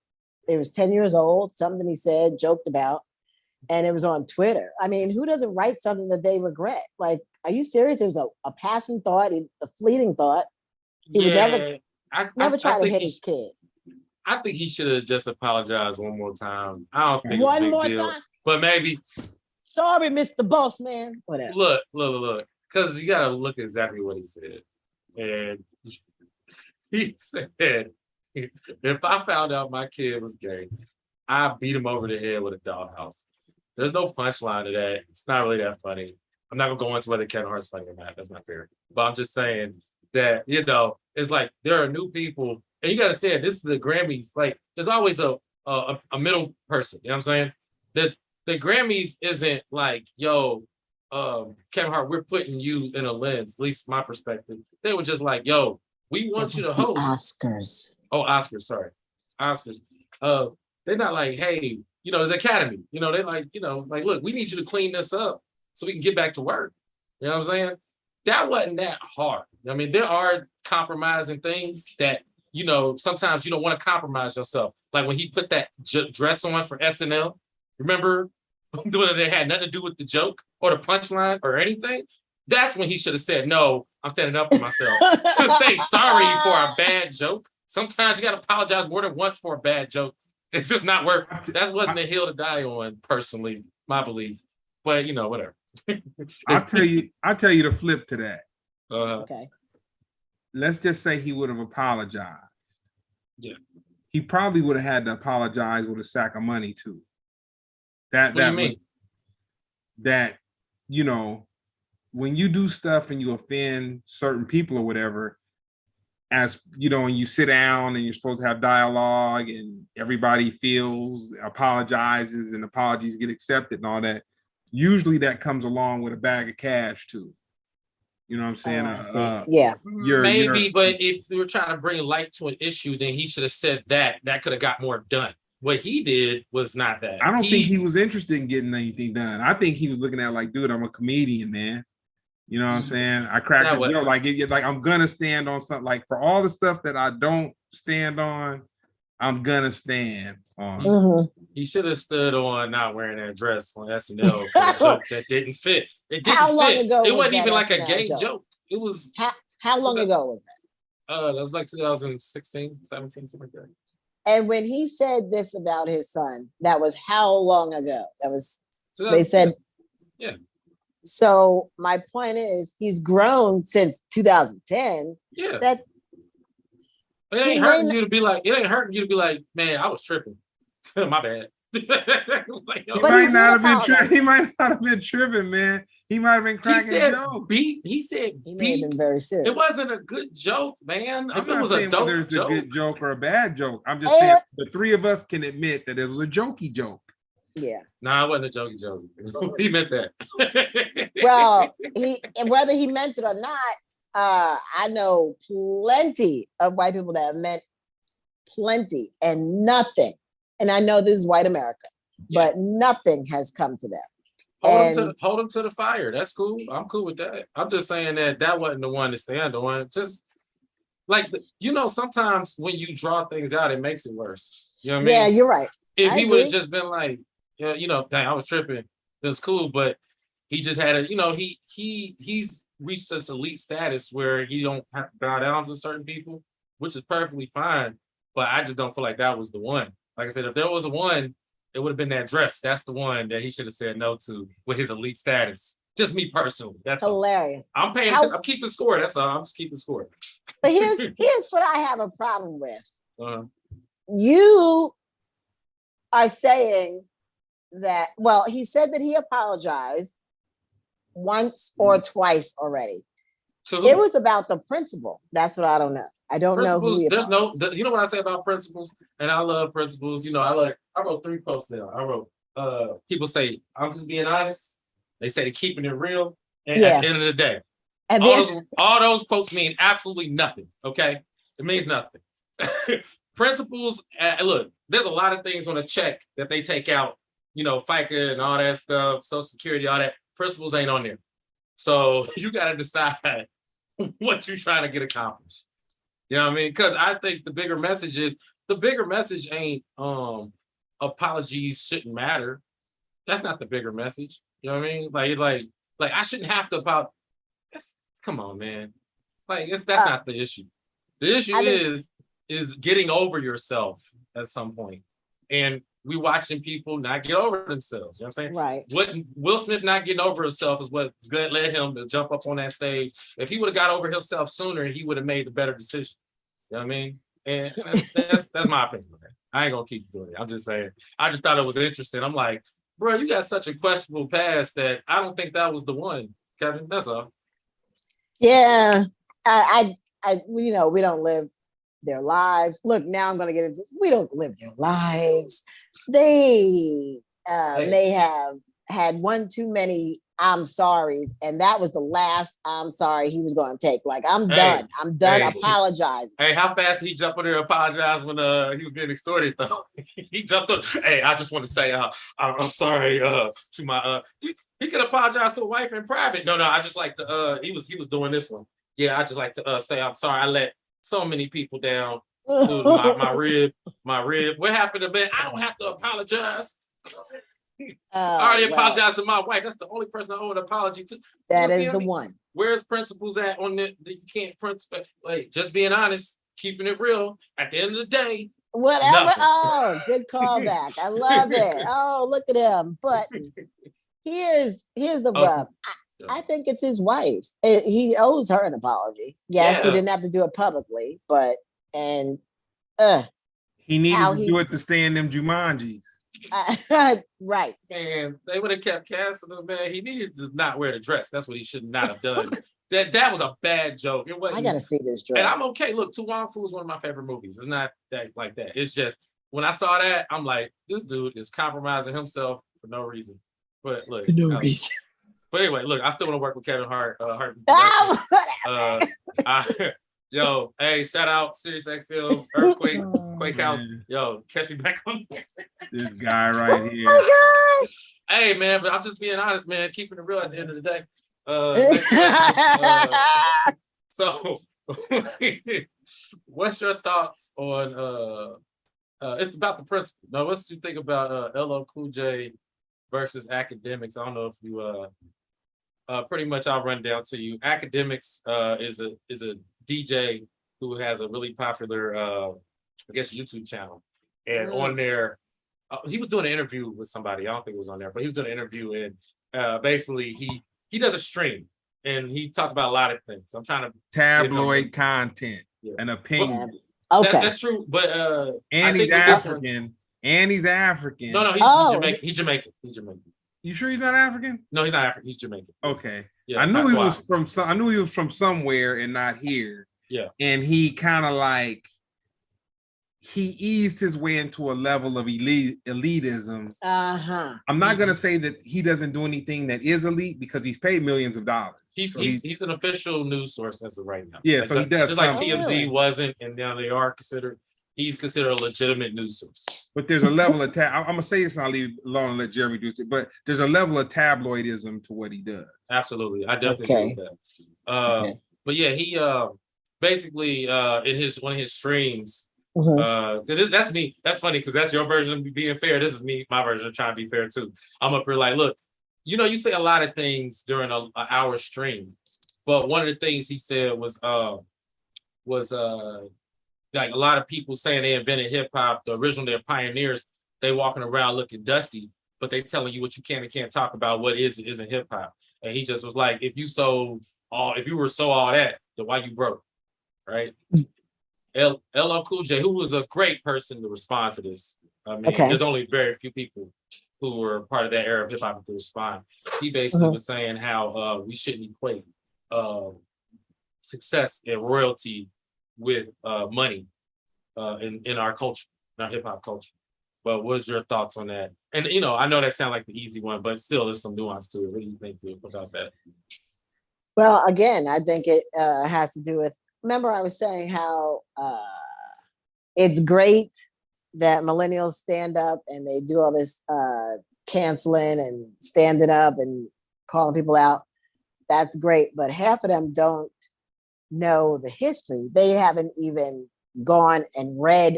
it was 10 years old, something he said, joked about, and it was on Twitter. I mean, who doesn't write something that they regret? Like, are you serious? It was a passing thought, a fleeting thought. He would never try to hit his kid. I think he should have just apologized one more time. I don't think one it's a big more deal, time. but maybe. Sorry, Mr. Boss Man. Whatever. Look. Because you gotta look exactly what he said. And he said, if I found out my kid was gay, I'd beat him over the head with a dollhouse. There's no punchline to that. It's not really that funny. I'm not gonna go into whether Kevin Hart's funny or not. That's not fair. But I'm just saying that, you know, it's like there are new people, and you gotta understand, this is the Grammys. Like, there's always a middle person. You know what I'm saying? The Grammys isn't like, yo, Kevin Hart, we're putting you in a lens, at least my perspective. They were just like, yo, we want you to host. Oscars. Oh, Oscars, sorry. Oscars. They're not like, hey, you know, the Academy. You know, they're like, you know, like, look, we need you to clean this up so we can get back to work. You know what I'm saying? That wasn't that hard. I mean, there are compromising things that, you know, sometimes you don't want to compromise yourself. Like when he put that dress on for SNL, remember? When they had nothing to do with the joke or the punchline or anything, that's when he should have said, no, I'm standing up for myself. To say sorry for a bad joke. Sometimes you got to apologize more than once for a bad joke. It's just not worth it. That wasn't the hill to die on, personally, my belief. But, you know, whatever. I'll tell you the flip to that. Okay. Let's just say he would have apologized. Yeah. He probably would have had to apologize with a sack of money too. What do you mean? That, you know, when you do stuff and you offend certain people or whatever, as you know, when you sit down and you're supposed to have dialogue and everybody feels, apologizes, and apologies get accepted and all that, usually that comes along with a bag of cash too. You know what I'm saying? Yeah. Maybe, but if we were trying to bring light to an issue, then he should have said that. That could have got more done. What he did was not that. I don't think he was interested in getting anything done. I think he was looking at it like, dude, I'm a comedian, man. You know what I'm saying? I cracked the joke. Like I'm gonna stand on something. Like for all the stuff that I don't stand on, I'm gonna stand on. He should have stood on not wearing that dress on SNL for a joke that didn't fit. It didn't How long fit. ago It was wasn't that even like a SNL gay joke? joke. It was how long ago was that? That was like 2016, 17, something like that. And when he said this about his son, that was how long ago? That was, So they said, yeah. So my point is, he's grown since 2010. Yeah. That it ain't hurting you to be like, man, I was tripping. My bad. Like, yo, he might not have been tripping, man. He might have been cracking jokes. He said he may have been very serious. It wasn't a good joke, man. I'm not saying whether it's a good joke or a bad joke. I'm just saying the three of us can admit that it was a jokey joke. Yeah. Nah, it wasn't a jokey joke. He meant that. Well, whether he meant it or not, I know plenty of white people that have meant plenty and nothing. And I know this is white America, but nothing has come to them. Hold them to the fire. That's cool. I'm cool with that. I'm just saying that wasn't the one to stand on. Just like, sometimes when you draw things out, it makes it worse. You know what I mean? Yeah, you're right. If he would have just been like, dang, I was tripping. That's cool. But he just had he's reached this elite status where he don't have to bow down to certain people, which is perfectly fine. But I just don't feel like that was the one. Like I said, if there was a one, it would have been that dress. That's the one that he should have said no to with his elite status. Just me personally. That's hilarious. All. I'm paying attention. I'm keeping score. That's all. I'm just keeping score. But here's what I have a problem with. You are saying that, well, he said that he apologized once or twice already. It was about the principal. That's what I don't know. I don't know who he apologized. You know what I say about principles? And I love principles. I wrote 3 posts down. I wrote, people say, I'm just being honest. They say they're keeping it real. And at the end of the day, and all those quotes mean absolutely nothing. Okay? It means nothing. Principles, look, there's a lot of things on a check that they take out, FICA and all that stuff, Social Security, all that. Principles ain't on there. So you got to decide what you're trying to get accomplished. You know what I mean? Because I think the bigger message ain't apologies shouldn't matter. That's not the bigger message. You know what I mean? Like I shouldn't have to come on, man. That's not the issue. The issue is getting over yourself at some point. And we watching people not get over themselves. You know what I'm saying? Right. What Will Smith not getting over himself is what led him to jump up on that stage. If he would have got over himself sooner, he would have made the better decision. You know what I mean? And that's my opinion. I ain't gonna keep doing it. I'm just saying. I just thought it was interesting. I'm like, bro, you got such a questionable past that I don't think that was the one, Kevin. That's all. Yeah, I we don't live their lives. Look, now I'm gonna get into. We don't live their lives. They may have had one too many I'm sorries, and that was the last I'm sorry he was going to take. Like, I'm done. I'm done apologizing. Hey, how fast did he jump on there and apologize when he was getting extorted, though? He jumped on. Hey, I just want to say I'm sorry to my he could apologize to a wife in private. No, I just like to he was doing this one. Yeah, I just like to say I'm sorry. I let so many people down. my rib. What happened to me? I don't have to apologize. I already apologized to my wife. That's the only person I owe an apology to. That is the one. Where's principles at on that? You can't just being honest, keeping it real. At the end of the day, whatever. Nothing. Oh, good callback. I love it. Oh, look at him. But here's the rub. I think it's his wife. He owes her an apology. Yes, he didn't have to do it publicly, but he needed to do it to stay in them Jumanjis. Right. Man, they would have kept casting him, man. He needed to not wear the dress. That's what he should not have done. That was a bad joke. It wasn't. I gotta see this dress. And I'm okay. Look, Tu Wong Fu is one of my favorite movies. It's not that like that. It's just when I saw that, I'm like, this dude is compromising himself for no reason. But look, for no reason. But anyway, look, I still want to work with Kevin Hart. Yo, hey, shout out Sirius XM, Earthquake, Quake House. Yo, catch me back on there. This guy right here. Oh my gosh. Hey, man, but I'm just being honest, man, keeping it real at the end of the day. So, what's your thoughts on it's about the principle. Now, what do you think about LL Cool J versus Academics? I don't know if you pretty much I'll run down to you. Academics is a DJ who has a really popular I guess YouTube channel. And on there, he was doing an interview with somebody. I don't think it was on there, but he was doing an interview, and basically he does a stream and he talked about a lot of things. I'm trying to tabloid content, an opinion. Okay, that's true. But and he's African. And he's African. No, he's Jamaican. He's Jamaican. He's Jamaican. You sure he's not African? No, he's not African. He's Jamaican. Okay. Yeah, I knew he was from somewhere and not here. Yeah. And he kind of like he eased his way into a level of elitism. I'm not gonna say that he doesn't do anything that is elite because he's paid millions of dollars. He's an official news source as of right now. Yeah, like, so he does. Just like TMZ wasn't, and now they are considered. He's considered a legitimate news source. But there's a level of I'm gonna say this and I'll leave it alone and let Jeremy do it. But there's a level of tabloidism to what he does. Absolutely, I definitely agree with that. But yeah, he basically in one of his streams. That's me. That's funny because that's your version of being fair. This is me, my version of trying to be fair too. I'm up here like, look, you say a lot of things during an hour stream, but one of the things he said was like a lot of people saying they invented hip hop, the original, they're pioneers. They walking around looking dusty, but they telling you what you can and can't talk about, what is and isn't hip hop. And he just was like, if you were so all that, then why you broke, right? LL Cool J, who was a great person to respond to this. I mean, there's only very few people who were part of that era of hip hop to respond. He basically was saying how we shouldn't equate success and royalty with money in our culture, in our hip hop culture. But what's your thoughts on that? And I know that sounds like the easy one, but still there's some nuance to it. What do you think about that? Well, again, I think it has to do with, remember I was saying how it's great that millennials stand up and they do all this canceling and standing up and calling people out. That's great. But half of them don't know the history. They haven't even gone and read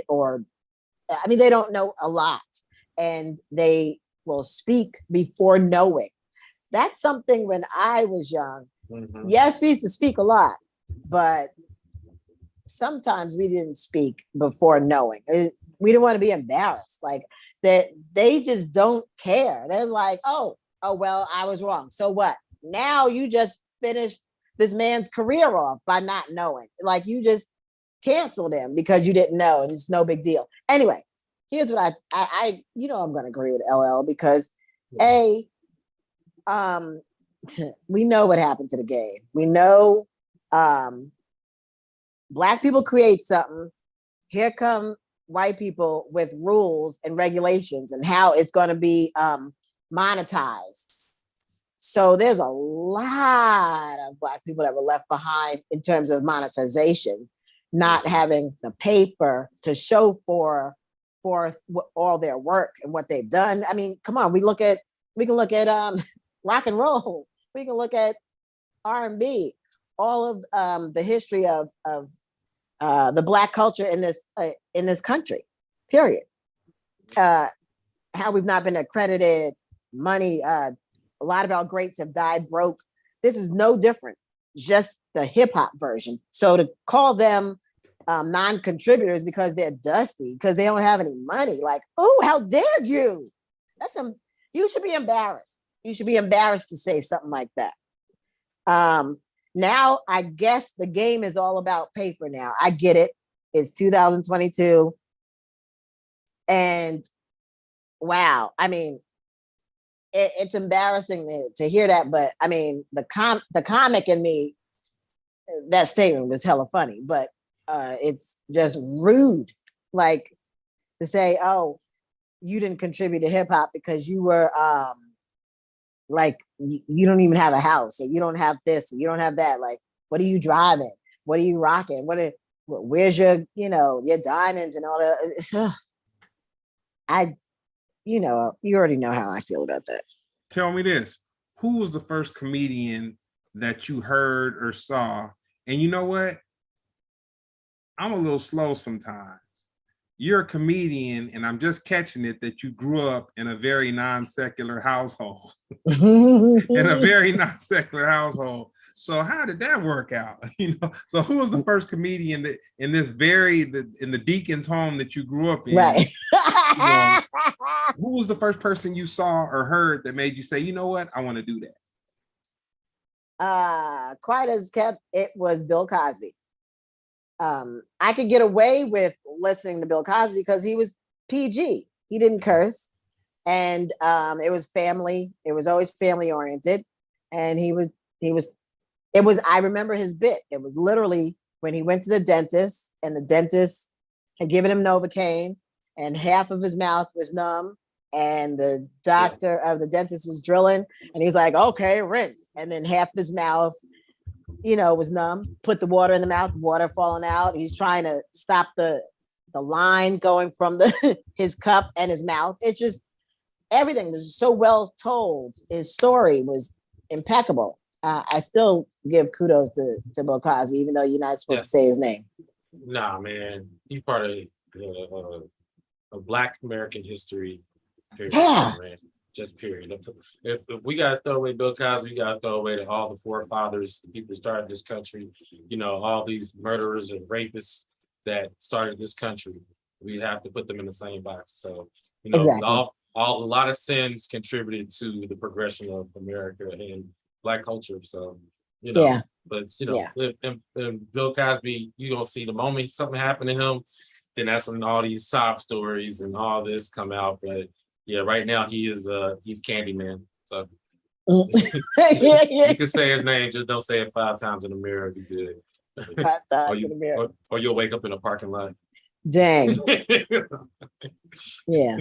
they don't know a lot. And they will speak before knowing. That's something when I was young. Yes, we used to speak a lot, but sometimes we didn't speak before knowing. We didn't want to be embarrassed. Like that, they just don't care. They're like, oh, well, I was wrong. So what? Now you just finished this man's career off by not knowing. Like you just canceled him because you didn't know, and it's no big deal. Anyway, here's what I I'm going to agree with LL because we know what happened to the game. We know Black people create something. Here come white people with rules and regulations and how it's going to be monetized. So there's a lot of Black people that were left behind in terms of monetization, not having the paper to show for all their work and what they've done. I mean, come on, we can look at rock and roll. We can look at R&B, all of the history of the Black culture in this country, period. How we've not been accredited, money, a lot of our greats have died broke. This is no different, just the hip hop version. So to call them non-contributors because they're dusty, because they don't have any money, like, oh, how dare you? You should be embarrassed. You should be embarrassed to say something like that. Now, I guess the game is all about paper now. I get it. It's 2022. And wow, I mean, it's embarrassing to hear that, but I mean, the comic in me, that statement was hella funny, but it's just rude, like to say, oh, you didn't contribute to hip hop because you were like you don't even have a house, or you don't have this, or you don't have that. Like, what are you driving? What are you rocking? Where's your, your diamonds and all that? You already know how I feel about that. Tell me this. Who was the first comedian that you heard or saw? And you know what? I'm a little slow sometimes. You're a comedian, and I'm just catching it that you grew up in a very non-secular household. In a very non-secular household. So how did that work out? So who was the first comedian that in the deacon's home that you grew up in? Right. Who was the first person you saw or heard that made you say, you know what, I want to do that? Quite as kept, it was Bill Cosby. I could get away with listening to Bill Cosby because he was PG. He didn't curse. And it was family. It was always family oriented. And I remember his bit. It was literally when he went to the dentist, and the dentist had given him Novocaine, and half of his mouth was numb, and the doctor of the dentist was drilling, and he was like, okay, rinse. And then half his mouth, was numb, put the water in the mouth, water falling out. He's trying to stop the line going from his cup and his mouth. It's just, everything was so well told. His story was impeccable. I still give kudos to Bill Cosby, even though you're not supposed to say his name. Nah, man, he's part of Black American history. Period. Yeah, man. Just period. If we gotta throw away Bill Cosby, we gotta throw away all the forefathers, the people who started this country. All these murderers and rapists that started this country. We have to put them in the same box. So exactly. A lot of sins contributed to the progression of America and Black culture. So but in Bill Cosby, you don't see the moment something happened to him, then that's when all these sob stories and all this come out. But yeah, right now he's Candyman. So you can say his name, just don't say it 5 times in the mirror. Be good. 5 times in the mirror. Or you'll wake up in a parking lot. Dang. Yeah.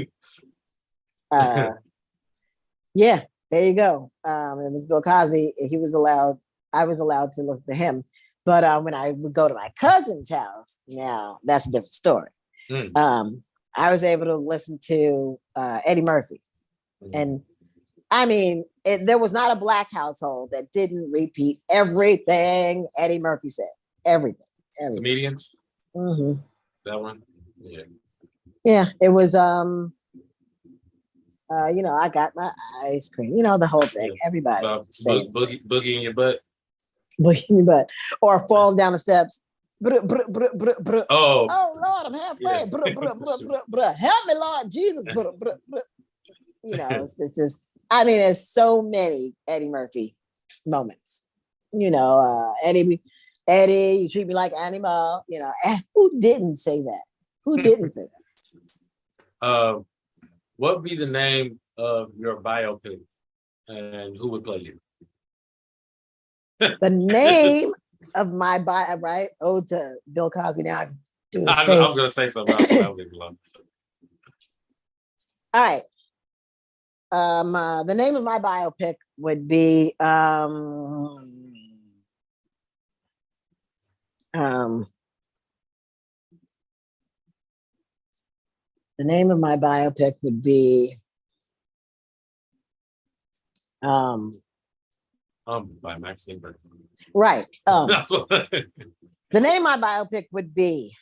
Yeah, there you go. It was Bill Cosby. I was allowed to listen to him. But when I would go to my cousin's house, now that's a different story. I was able to listen to Eddie Murphy. And I mean, there was not a Black household that didn't repeat everything Eddie Murphy said. Everything. Comedians? Mm-hmm. That one? Yeah. Yeah, it was, I got my ice cream, the whole thing. Yeah. Everybody. Boogie in your butt. Boogie in your butt. Or falling down the steps. Oh Lord, I'm halfway. Yeah. Help me, Lord Jesus. It's just, I mean, there's so many Eddie Murphy moments. Eddie, you treat me like animal. Who didn't say that? Who didn't say that? What would be the name of your biopic, and who would play you? The name of my bio, right? Ode to Bill Cosby. Now I'm doing his face. I was going to say something else, but I'll leave it alone. All right. The name of my biopic would be the name of my biopic would be by Maxine Berg. Right. The name of my biopic would be,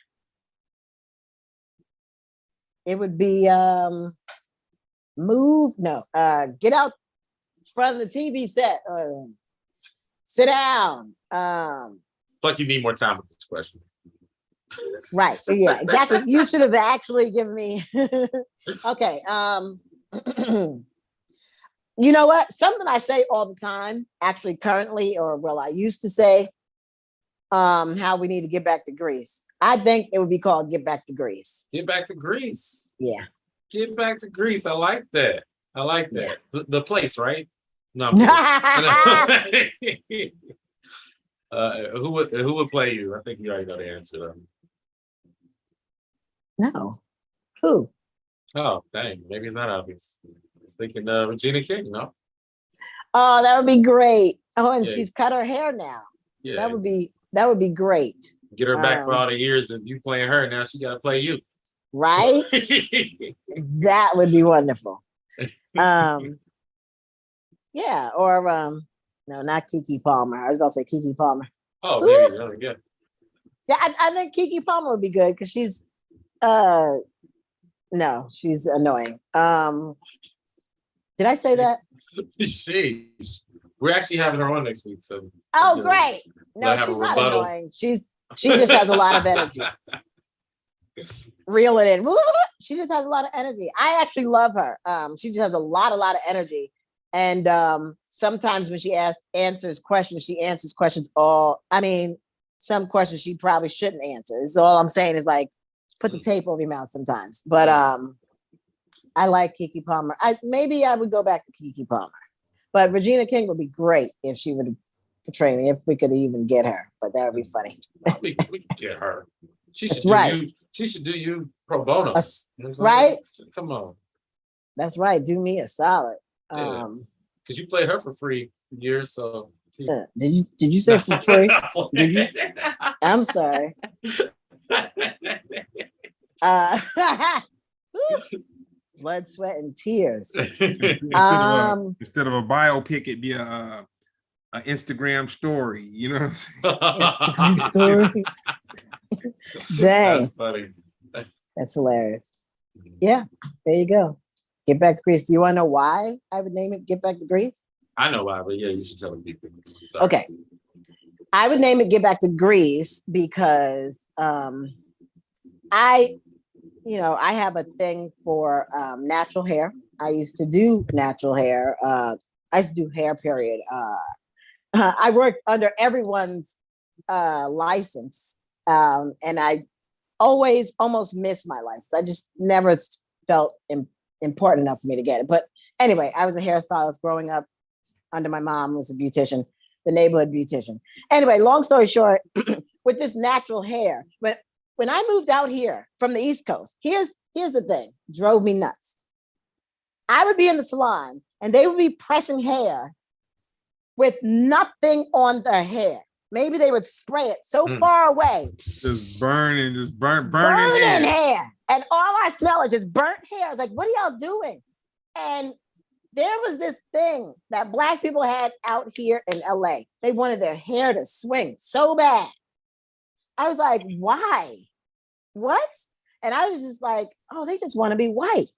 it would be Get Out Front of the TV Set, Sit Down. But you need more time with this question. Right. Yeah, exactly. You should have actually given me okay. You know what? Something I say all the time, actually currently, I used to say, how we need to get back to Greece. I think it would be called Get Back to Greece. Get Back to Greece. Yeah. Get Back to Greece. I like that. Yeah. The place, right? No. Who would play you? I think you already know the answer though. No. Who? Oh, dang. Maybe it's not obvious. I was thinking Regina King, no? Oh, that would be great. Oh, and she's cut her hair now. Yeah. That would be great. Get her back for all the years of you playing her. Now she got to play you. Right? That would be wonderful. Yeah, or no, not Keke Palmer. I was about to say Keke Palmer. Oh, maybe really good. Yeah, I think Keke Palmer would be good because she's no, she's annoying. Did I say that? Sheesh. We're actually having her on next week. So great. No, she's not annoying. She just has a lot of energy. Reel it in. She just has a lot of energy. I actually love her. She just has a lot of energy. And sometimes when she answers questions, she answers questions some questions she probably shouldn't answer. So all I'm saying is like, put the tape over your mouth sometimes. But I like Keke Palmer. Maybe I would go back to Keke Palmer. But Regina King would be great if she would portray me, if we could even get her. But that would be funny. We could get her. She should she should do you pro bono. Right? Come on. That's right. Do me a solid. Because you played her for free for years, so did you say for free? Did you? I'm sorry. Blood, sweat, and tears. Instead of a biopic, it'd be a Instagram story. You know what I'm saying? Instagram story. Dang. That's funny. That's hilarious. Yeah, there you go. Get Back to Grease. Do you want to know why I would name it Get Back to Grease? I know why, but yeah, you should tell the people. Sorry. Okay. I would name it Get Back to Grease because I have a thing for natural hair. I used to do natural hair. I used to do hair, period. I worked under everyone's license. And I always almost missed my license. I just never felt important enough for me to get it. But anyway, I was a hairstylist growing up under my mom, was a beautician, the neighborhood beautician. Anyway, long story short, with this natural hair, when I moved out here from the East Coast, here's the thing, drove me nuts. I would be in the salon and they would be pressing hair with nothing on the hair. Maybe they would spray it so far away. Just burning hair. And all I smell is just burnt hair. I was like, what are y'all doing? And there was this thing that Black people had out here in LA. They wanted their hair to swing so bad. I was like, why? What? And I was just like, oh, they just want to be white.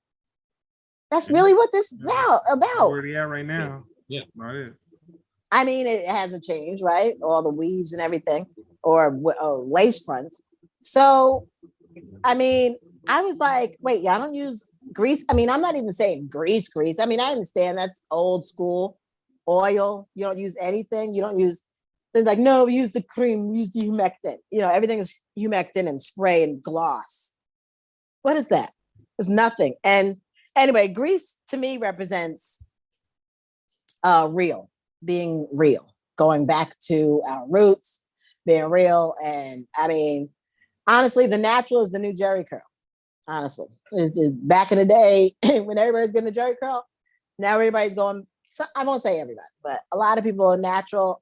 That's really what this is about. Where they at right now? Yeah. Right. I mean, it hasn't changed, right? All the weaves and everything, or lace fronts. So, I mean, I was like, wait, y'all don't use grease? I mean, I'm not even saying grease. I mean, I understand that's old school. Oil, you don't use anything. You don't use, they're like, no, use the cream, use the humectant. Everything is humectant and spray and gloss. What is that? It's nothing. And anyway, grease to me represents being real, going back to our roots, being real. And I mean, honestly, the natural is the new Jerry curl. Honestly, back in the day when everybody's getting the Jerry curl, now everybody's going, I won't say everybody, but a lot of people are natural.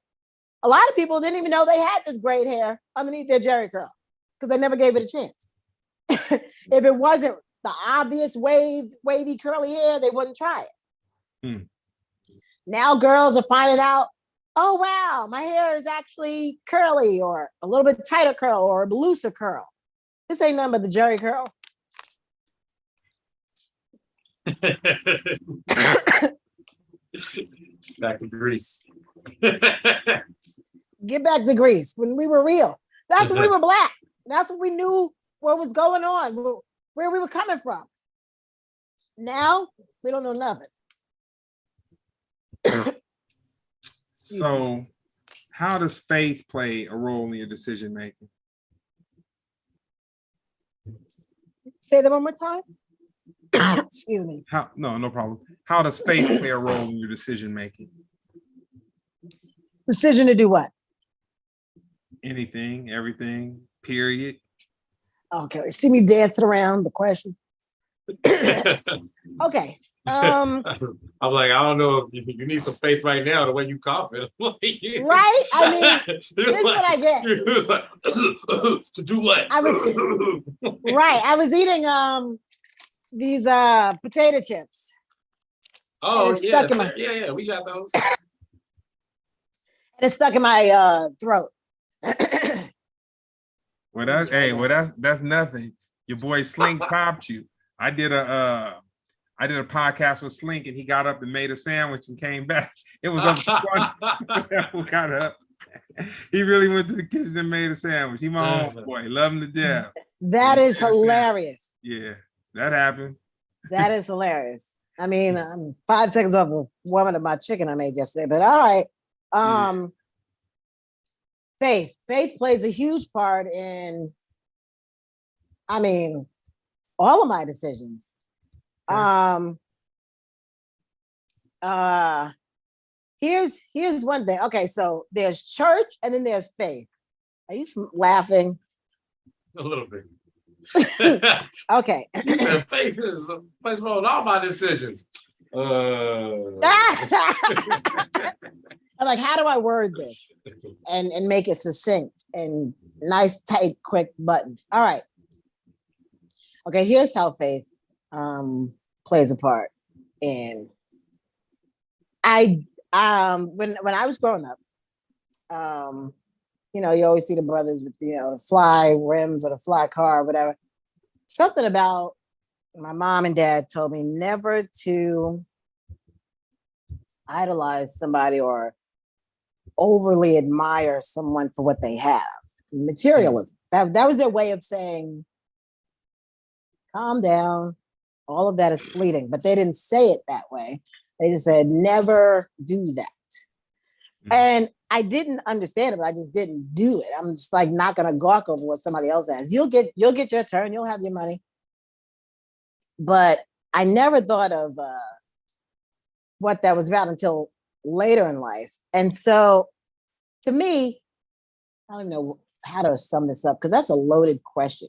A lot of people didn't even know they had this great hair underneath their Jerry curl because they never gave it a chance. If it wasn't the obvious wavy curly hair, they wouldn't try it. Now girls are finding out, oh, wow, my hair is actually curly or a little bit tighter curl or a looser curl. This ain't nothing but the Jerry curl. Back to Grease. Get back to Grease when we were real. That's when we were Black. That's when we knew what was going on, where we were coming from. Now, we don't know nothing. So, how does faith play a role in your decision making? Say that one more time. Excuse me. No problem. How does faith play a role in your decision making? Decision to do what? Anything, everything, period. Okay, see me dancing around the question. Okay, I'm like, I don't know if you need some faith right now, the way you coughing. Right? I mean, this is what I get. Like, to do what? I was eating these potato chips. Oh yeah, we got those. And it's stuck in my throat. Well, that's nothing. Your boy Slink popped you. I did a podcast with Slink, and he got up and made a sandwich and came back. It was up who got up. He really went to the kitchen and made a sandwich. He my own boy, love him to death. That is hilarious. Yeah, that happened. That is hilarious. I mean, I'm 5 seconds off of warming up my chicken I made yesterday, but all right. Faith plays a huge part in, I mean, all of my decisions. Here's one thing. Okay, so there's church and then there's faith. Are you laughing? A little bit. Okay. You said faith is plays a role in all my decisions. I'm like, how do I word this and make it succinct and nice, tight, quick button? All right. Okay, here's how faith plays a part. And when I was growing up, you always see the brothers with the fly rims or the fly car or whatever. Something about my mom and dad told me never to idolize somebody or overly admire someone for what they have. Materialism. That was their way of saying, calm down. All of that is fleeting, but they didn't say it that way. They just said, never do that. And I didn't understand it, but I just didn't do it. I'm just like not gonna gawk over what somebody else has. You'll get your turn, you'll have your money. But I never thought of what that was about until later in life. And so to me, I don't even know how to sum this up because that's a loaded question.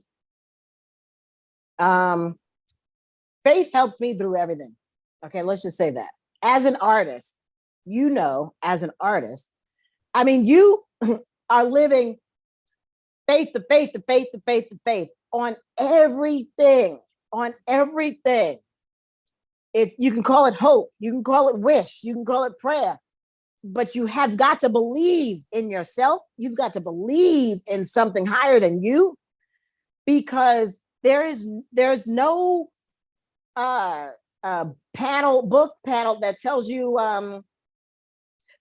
Faith helps me through everything. Okay, let's just say that. As an artist, as an artist, I mean, you are living faith to faith to faith to faith to faith on everything, You can call it hope, you can call it wish, you can call it prayer, but you have got to believe in yourself. You've got to believe in something higher than you, because there's no book panel that tells you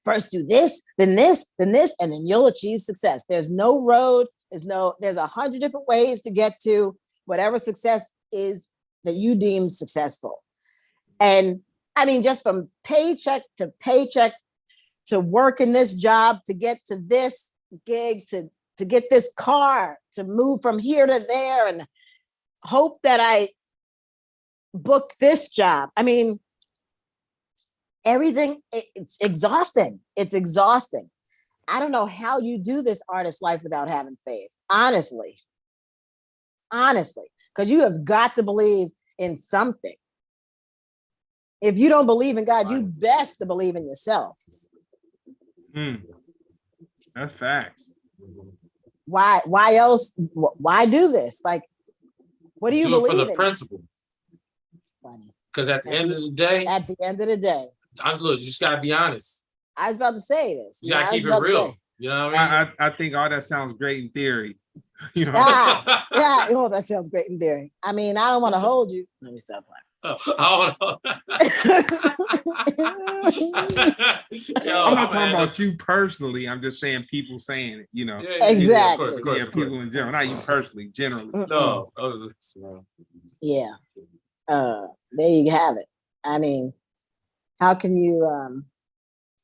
first do this, then this, then this, and then you'll achieve success. There's no road. There's 100 different ways to get to whatever success is that you deem successful. And I mean, just from paycheck to work in this job, to get to this gig, to get this car, to move from here to there and hope that I book this job. I mean, everything, it's exhausting. It's exhausting. I don't know how you do this artist life without having faith. Honestly, because you have got to believe in something. If you don't believe in God, you best to believe in yourself. That's facts. Why else? Why do this? Like, what do you believe in? For the principle. Because at the end of the day, look, you just gotta be honest. I was about to say this. You gotta keep it real. You know what I mean? I think all that sounds great in theory. Yeah. Oh, that sounds great in theory. I mean, I don't want to hold you. Let me stop playing. I'm not talking about you personally. I'm just saying people saying it, Yeah, exactly. Of course, people in general, not you personally, generally. No. Yeah. There you have it. I mean, how can you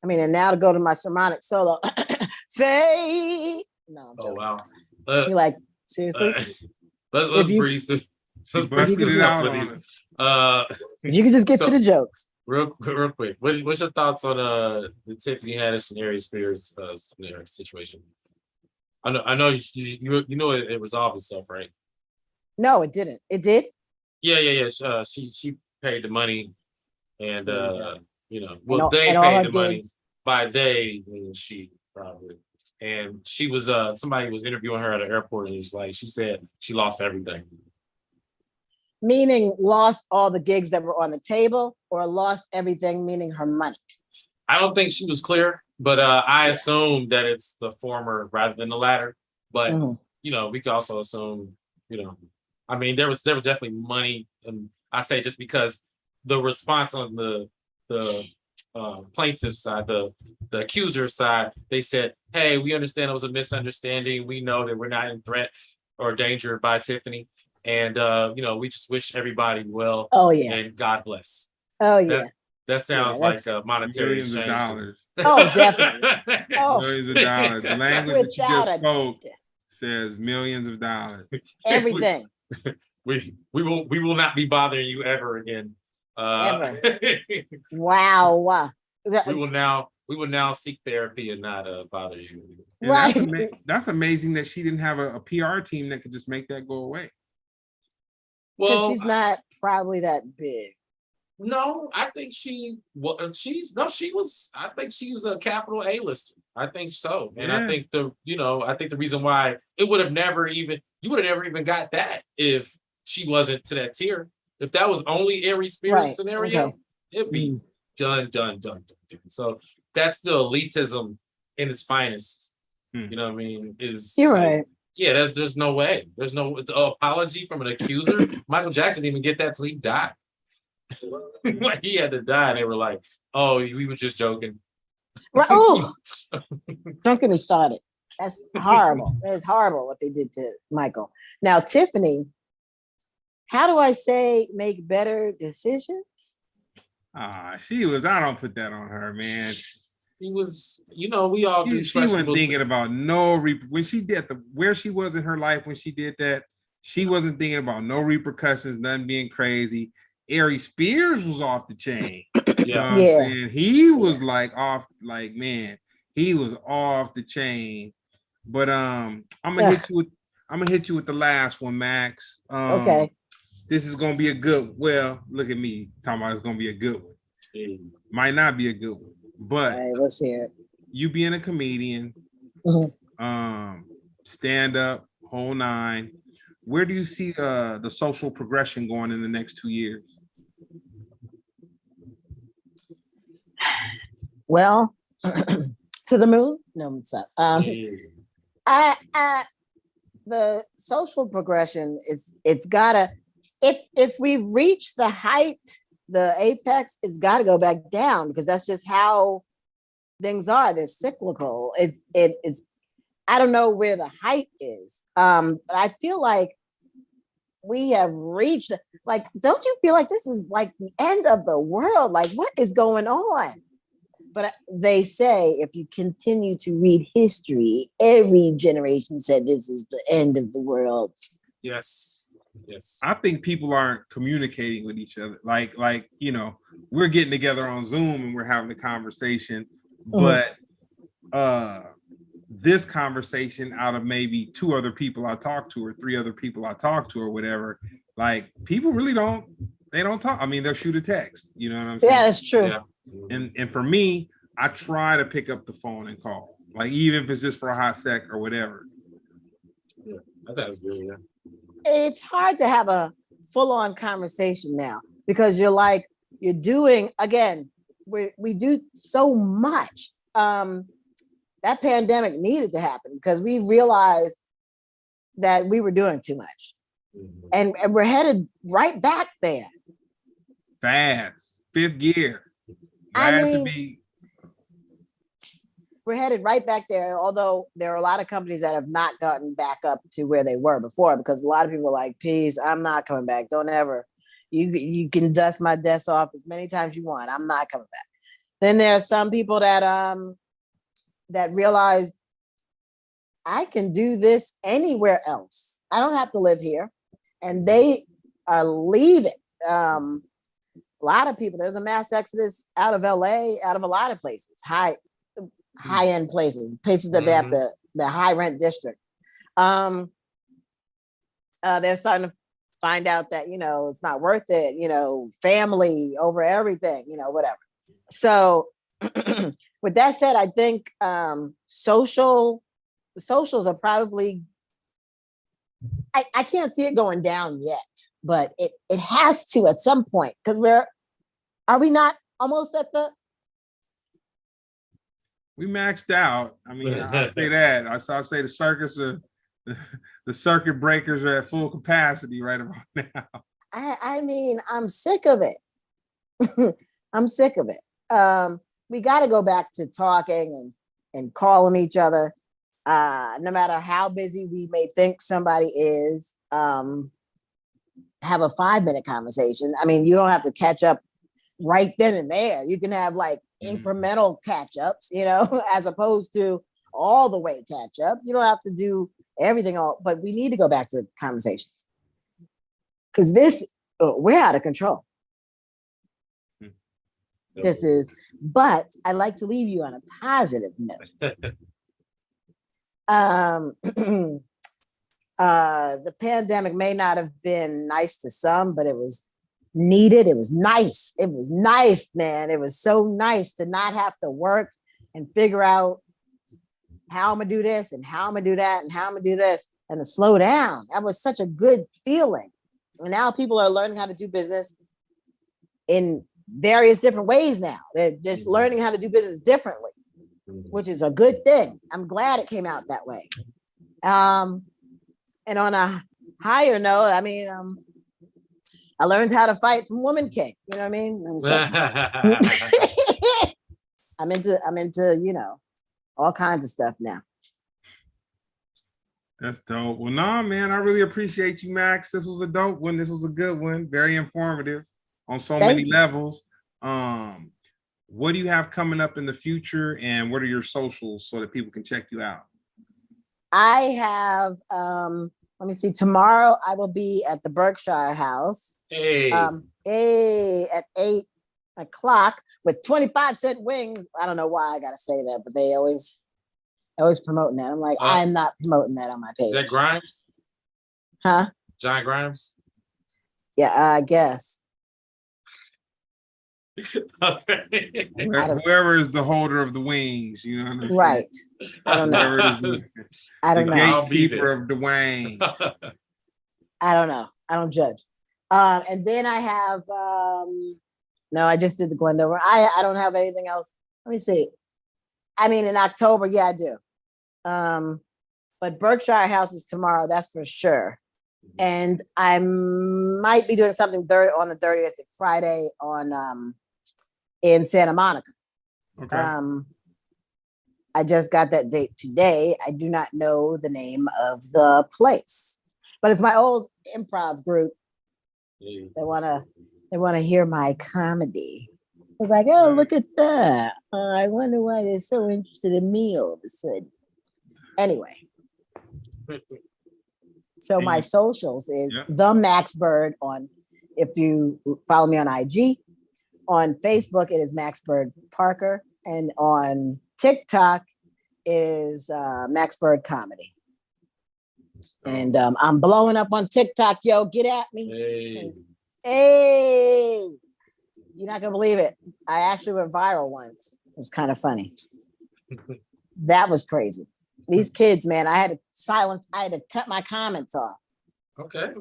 and now to go to my sermonic solo. Faith. No, I'm joking. Wow. You like, seriously? Let's breeze through. Let's breeze it out on us. If you can just get to the jokes. Real quick. What's your thoughts on the Tiffany Haddish and Ari Spears situation? I know you know it resolved itself, right? No, it didn't. It did? Yeah. She paid the money And all they her paid the money. gigs. By they, meaning she probably. And she was somebody was interviewing her at an airport, and she said she lost everything. Meaning lost all the gigs that were on the table, or lost everything, meaning her money? I don't think she was clear, but I assume that it's the former rather than the latter. But we could also assume, I mean, there was definitely money, and I say just because the response on the plaintiff side, the accuser side, they said, "Hey, we understand it was a misunderstanding. We know that we're not in threat or danger by Tiffany, and we just wish everybody well. Oh yeah, and God bless." Oh yeah. That sounds like a monetary millions exchange. Of dollars. Oh, definitely. Millions of dollars. The language that you just spoke says millions of dollars. Everything. We will not be bothering you ever again. Ever. Wow. We will now seek therapy and not bother you. And right. That's amazing that she didn't have a PR team that could just make that go away. Well, she's not probably that big. No, I think she was a capital A-lister. I think so. And I think the reason why you would have never even got that if she wasn't to that tier. If that was only Aries Spears scenario, it'd be done. So that's the elitism in its finest. You know what I mean? You're right. Yeah, there's no way. It's an apology from an accuser. Michael Jackson didn't even get that till he died. When he had to die, they were like, "Oh, we were just joking." Right. Oh, don't get me started. That's horrible. It's horrible what they did to Michael. Now, Tiffany, how do I say make better decisions? She was. I don't put that on her, man. She was. We all do. She wasn't thinking about when she did where she was in her life when she did that. She wasn't thinking about no repercussions, nothing being crazy. Aries Spears was off the chain. You know what I'm saying? He was off, man, he was off the chain. But I'm gonna hit you with the last one, Max. Okay. This is gonna be a good. Well, look at me talking about it's gonna be a good one. Might not be a good one, but all right, let's hear it. You being a comedian, stand up, whole nine. Where do you see the social progression going in the next 2 years? Well, to the moon? No, it's up. The social progression it's gotta, if we've reached the height, the apex, it's gotta go back down because that's just how things are. They're cyclical. It's I don't know where the height is. But I feel like we have reached, don't you feel like this is like the end of the world? Like, what is going on? But they say if you continue to read history, every generation said this is the end of the world. Yes. I think people aren't communicating with each other. We're getting together on Zoom and we're having a conversation, but this conversation out of maybe 2 other people I talk to or 3 other people I talk to or whatever, people really don't talk. I mean, they'll shoot a text, you know what I'm saying? Yeah, that's true. Yeah. And for me, I try to pick up the phone and call, even if it's just for a hot sec or whatever. Yeah, I think that's good. Yeah. It's hard to have a full-on conversation now because you're doing, again, we do so much. That pandemic needed to happen because we realized that we were doing too much. And we're headed right back there. Fast. 5th gear. We're headed right back there, although there are a lot of companies that have not gotten back up to where they were before because a lot of people are like, peace, I'm not coming back. Don't ever. You can dust my desk off as many times as you want. I'm not coming back. Then there are some people that realize I can do this anywhere else. I don't have to live here. And they are leaving. A lot of people, there's a mass exodus out of LA, out of a lot of places, high-end places that they have the high rent district. They're starting to find out that, it's not worth it, family over everything, whatever. So with that said, I think socials are probably, I can't see it going down yet, but it has to at some point, because are we not almost at we maxed out. I mean, I'll say that. I'll say the circuits are, the circuit breakers are at full capacity right about now. I mean, I'm sick of it. I'm sick of it. We got to go back to talking and calling each other, no matter how busy we may think somebody is. Have a 5-minute conversation. I mean, you don't have to catch up right then and there. You can have like incremental catch-ups, as opposed to all the way catch up. You don't have to do everything but we need to go back to conversations, because we're out of control. But I like to leave you on a positive note. The pandemic may not have been nice to some, but it was needed. It was nice. It was nice, man. It was so nice to not have to work and figure out how I'm gonna do this and how I'm gonna do that and how I'm gonna do this, and to slow down. That was such a good feeling. And now people are learning how to do business in various different ways now. They're just learning how to do business differently, which is a good thing. I'm glad it came out that way. And on a higher note, I mean, I learned how to fight from Woman King. You know what I mean? I'm into, all kinds of stuff now. That's dope. Well, nah, man, I really appreciate you, Max. This was a dope one. This was a good one. Very informative on so many levels. What do you have coming up in the future, and what are your socials so that people can check you out? I have, let me see, tomorrow I will be at the Berkshire House. At 8 o'clock with 25-cent wings. I don't know why I gotta say that, but they always promoting that. I'm like, I'm not promoting that on my page. Is that Grimes? Huh? John Grimes? Yeah, I guess. Whoever is the holder of the wings, you know what I'm saying? Right. I don't know. I don't know. Gatekeeper of Dwayne. I don't know. I don't judge. And then I have no, I just did the Glendover. I don't have anything else. Let me see. I mean, in October, yeah, I do. But Berkshire House is tomorrow, that's for sure. And I might be doing something on the 30th, Friday, in Santa Monica. Okay. I just got that date today. I do not know the name of the place, but it's my old improv group. They wanna hear my comedy. I was like, oh, look at that. I wonder why they're so interested in me all of a sudden. Anyway. So my socials is the Max Byrd if you follow me on IG. On Facebook, it is Max Byrd Parker. And on TikTok is Max Byrd Comedy. And I'm blowing up on TikTok, yo. Get at me. Hey. You're not gonna believe it. I actually went viral once. It was kind of funny. That was crazy. These kids, man, I had to cut my comments off. Okay.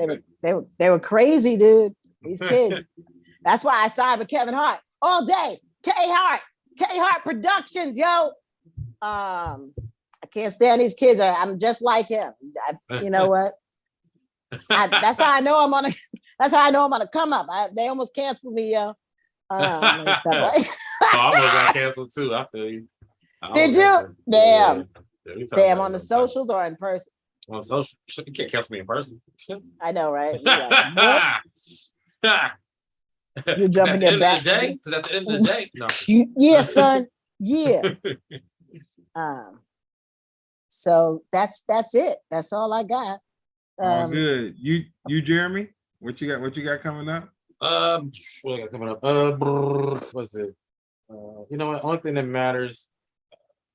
They were crazy, dude. These kids. That's why I signed with Kevin Hart all day. K Hart Productions, yo. I can't stand these kids. I'm just like him. You know what? That's how I know I'm on a come up. They almost canceled me, yo. I almost got canceled too. I feel you. Did you? Damn. Damn, on the socials or in person? On social. You can't cancel me in person. I know, right? You're jumping your back. Because at the end of the day, no. Yeah, son. Yeah. So that's it. That's all I got. All good. You, Jeremy, what you got coming up? What I got coming up? What's it? You know what? Only thing that matters,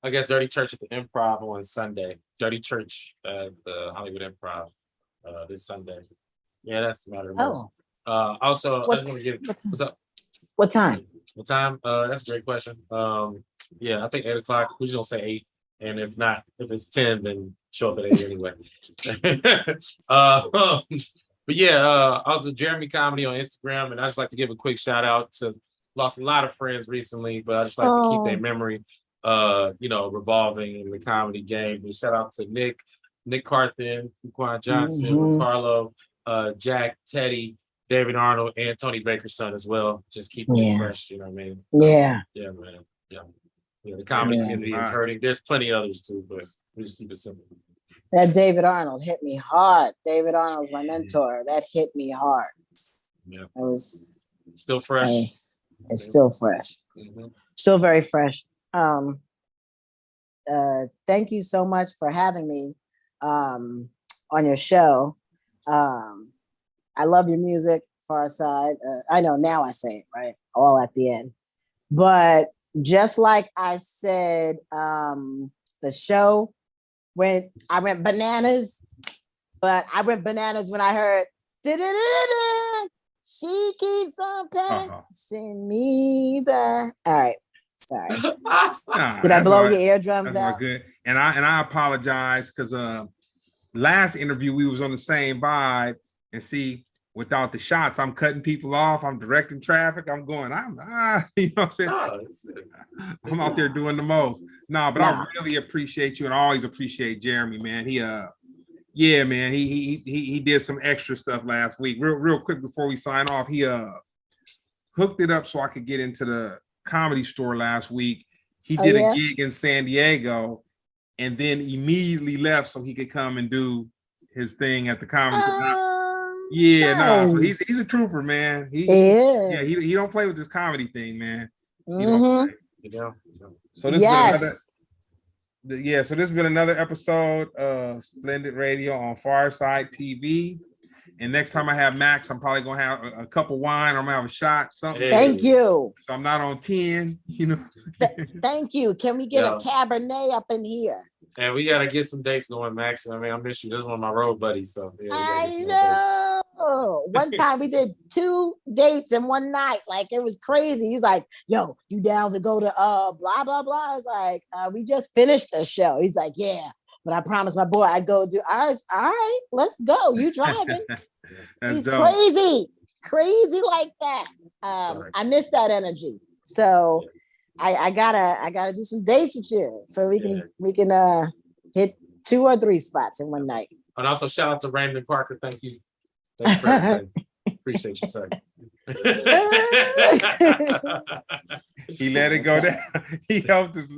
I guess, Dirty Church at the Improv on Sunday. Dirty Church at the Hollywood Improv this Sunday. Yeah, that's the matter. Oh. Also, I What- just want to give. what time? What's up? What time? What time? That's a great question. Yeah, I think 8:00. We're just gonna say 8, and if not, if it's 10, then show up at 8 anyway. But yeah, also Jeremy Comedy on Instagram, and I just like to give a quick shout out to. Lost a lot of friends recently, but I just like to keep their memory, revolving in the comedy game. And shout out to Nick Carthen, Quan Johnson, Carlo, Jack, Teddy, David Arnold, and Tony Baker's son as well. Just keep it fresh, you know what I mean? Yeah. Yeah, man. Yeah, the comedy community is hurting. There's plenty others too, but we just keep it simple. That David Arnold hit me hard. David Arnold's my mentor. That hit me hard. Yeah. It was still fresh. It's still fresh. Still very fresh. Thank you so much for having me on your show. I love your music, Pharcyde. I know now I say it, right? All at the end. But just like I said, the show, when I went bananas, but I went bananas when I heard "Da-da-da-da-da, she keeps on passing me by." All right. Sorry. Did I blow your eardrums out? Good. And I apologize because last interview we was on the same vibe, and see, without the shots, I'm cutting people off, I'm directing traffic, I'm going, you know what I'm saying? I'm out there doing the most. No, but I really appreciate you, and I always appreciate Jeremy, man. He did some extra stuff last week. Real quick before we sign off, he hooked it up so I could get into the Comedy Store last week. He did a gig in San Diego and then immediately left so he could come and do his thing at the Comedy Store. So he's a trooper, man. He don't play with this comedy thing, man. So this so this has been another episode of Splendid Radio on Pharcyde TV. And next time I have Max, I'm probably gonna have a cup of wine, or I'm gonna have a shot, something. Thank you. So I'm not on 10, you know. Thank you. Can we get a Cabernet up in here? And we gotta get some dates going, Max. I mean, I miss you. This is one of my road buddies. So I know. One time we did 2 dates in one night. Like, it was crazy. He was like, "Yo, you down to go to blah blah blah?" I was like, "We just finished a show." He's like, "Yeah, but I promised my boy I'd go do." I was, all right, let's go. You driving? He's dope. crazy like that. I miss that energy. So I gotta do some dates with you, so we can hit 2 or 3 spots in one night. And also shout out to Raymond Parker. Thank you. Thanks for everything. Appreciate you, sir. He let it go down. He helped us.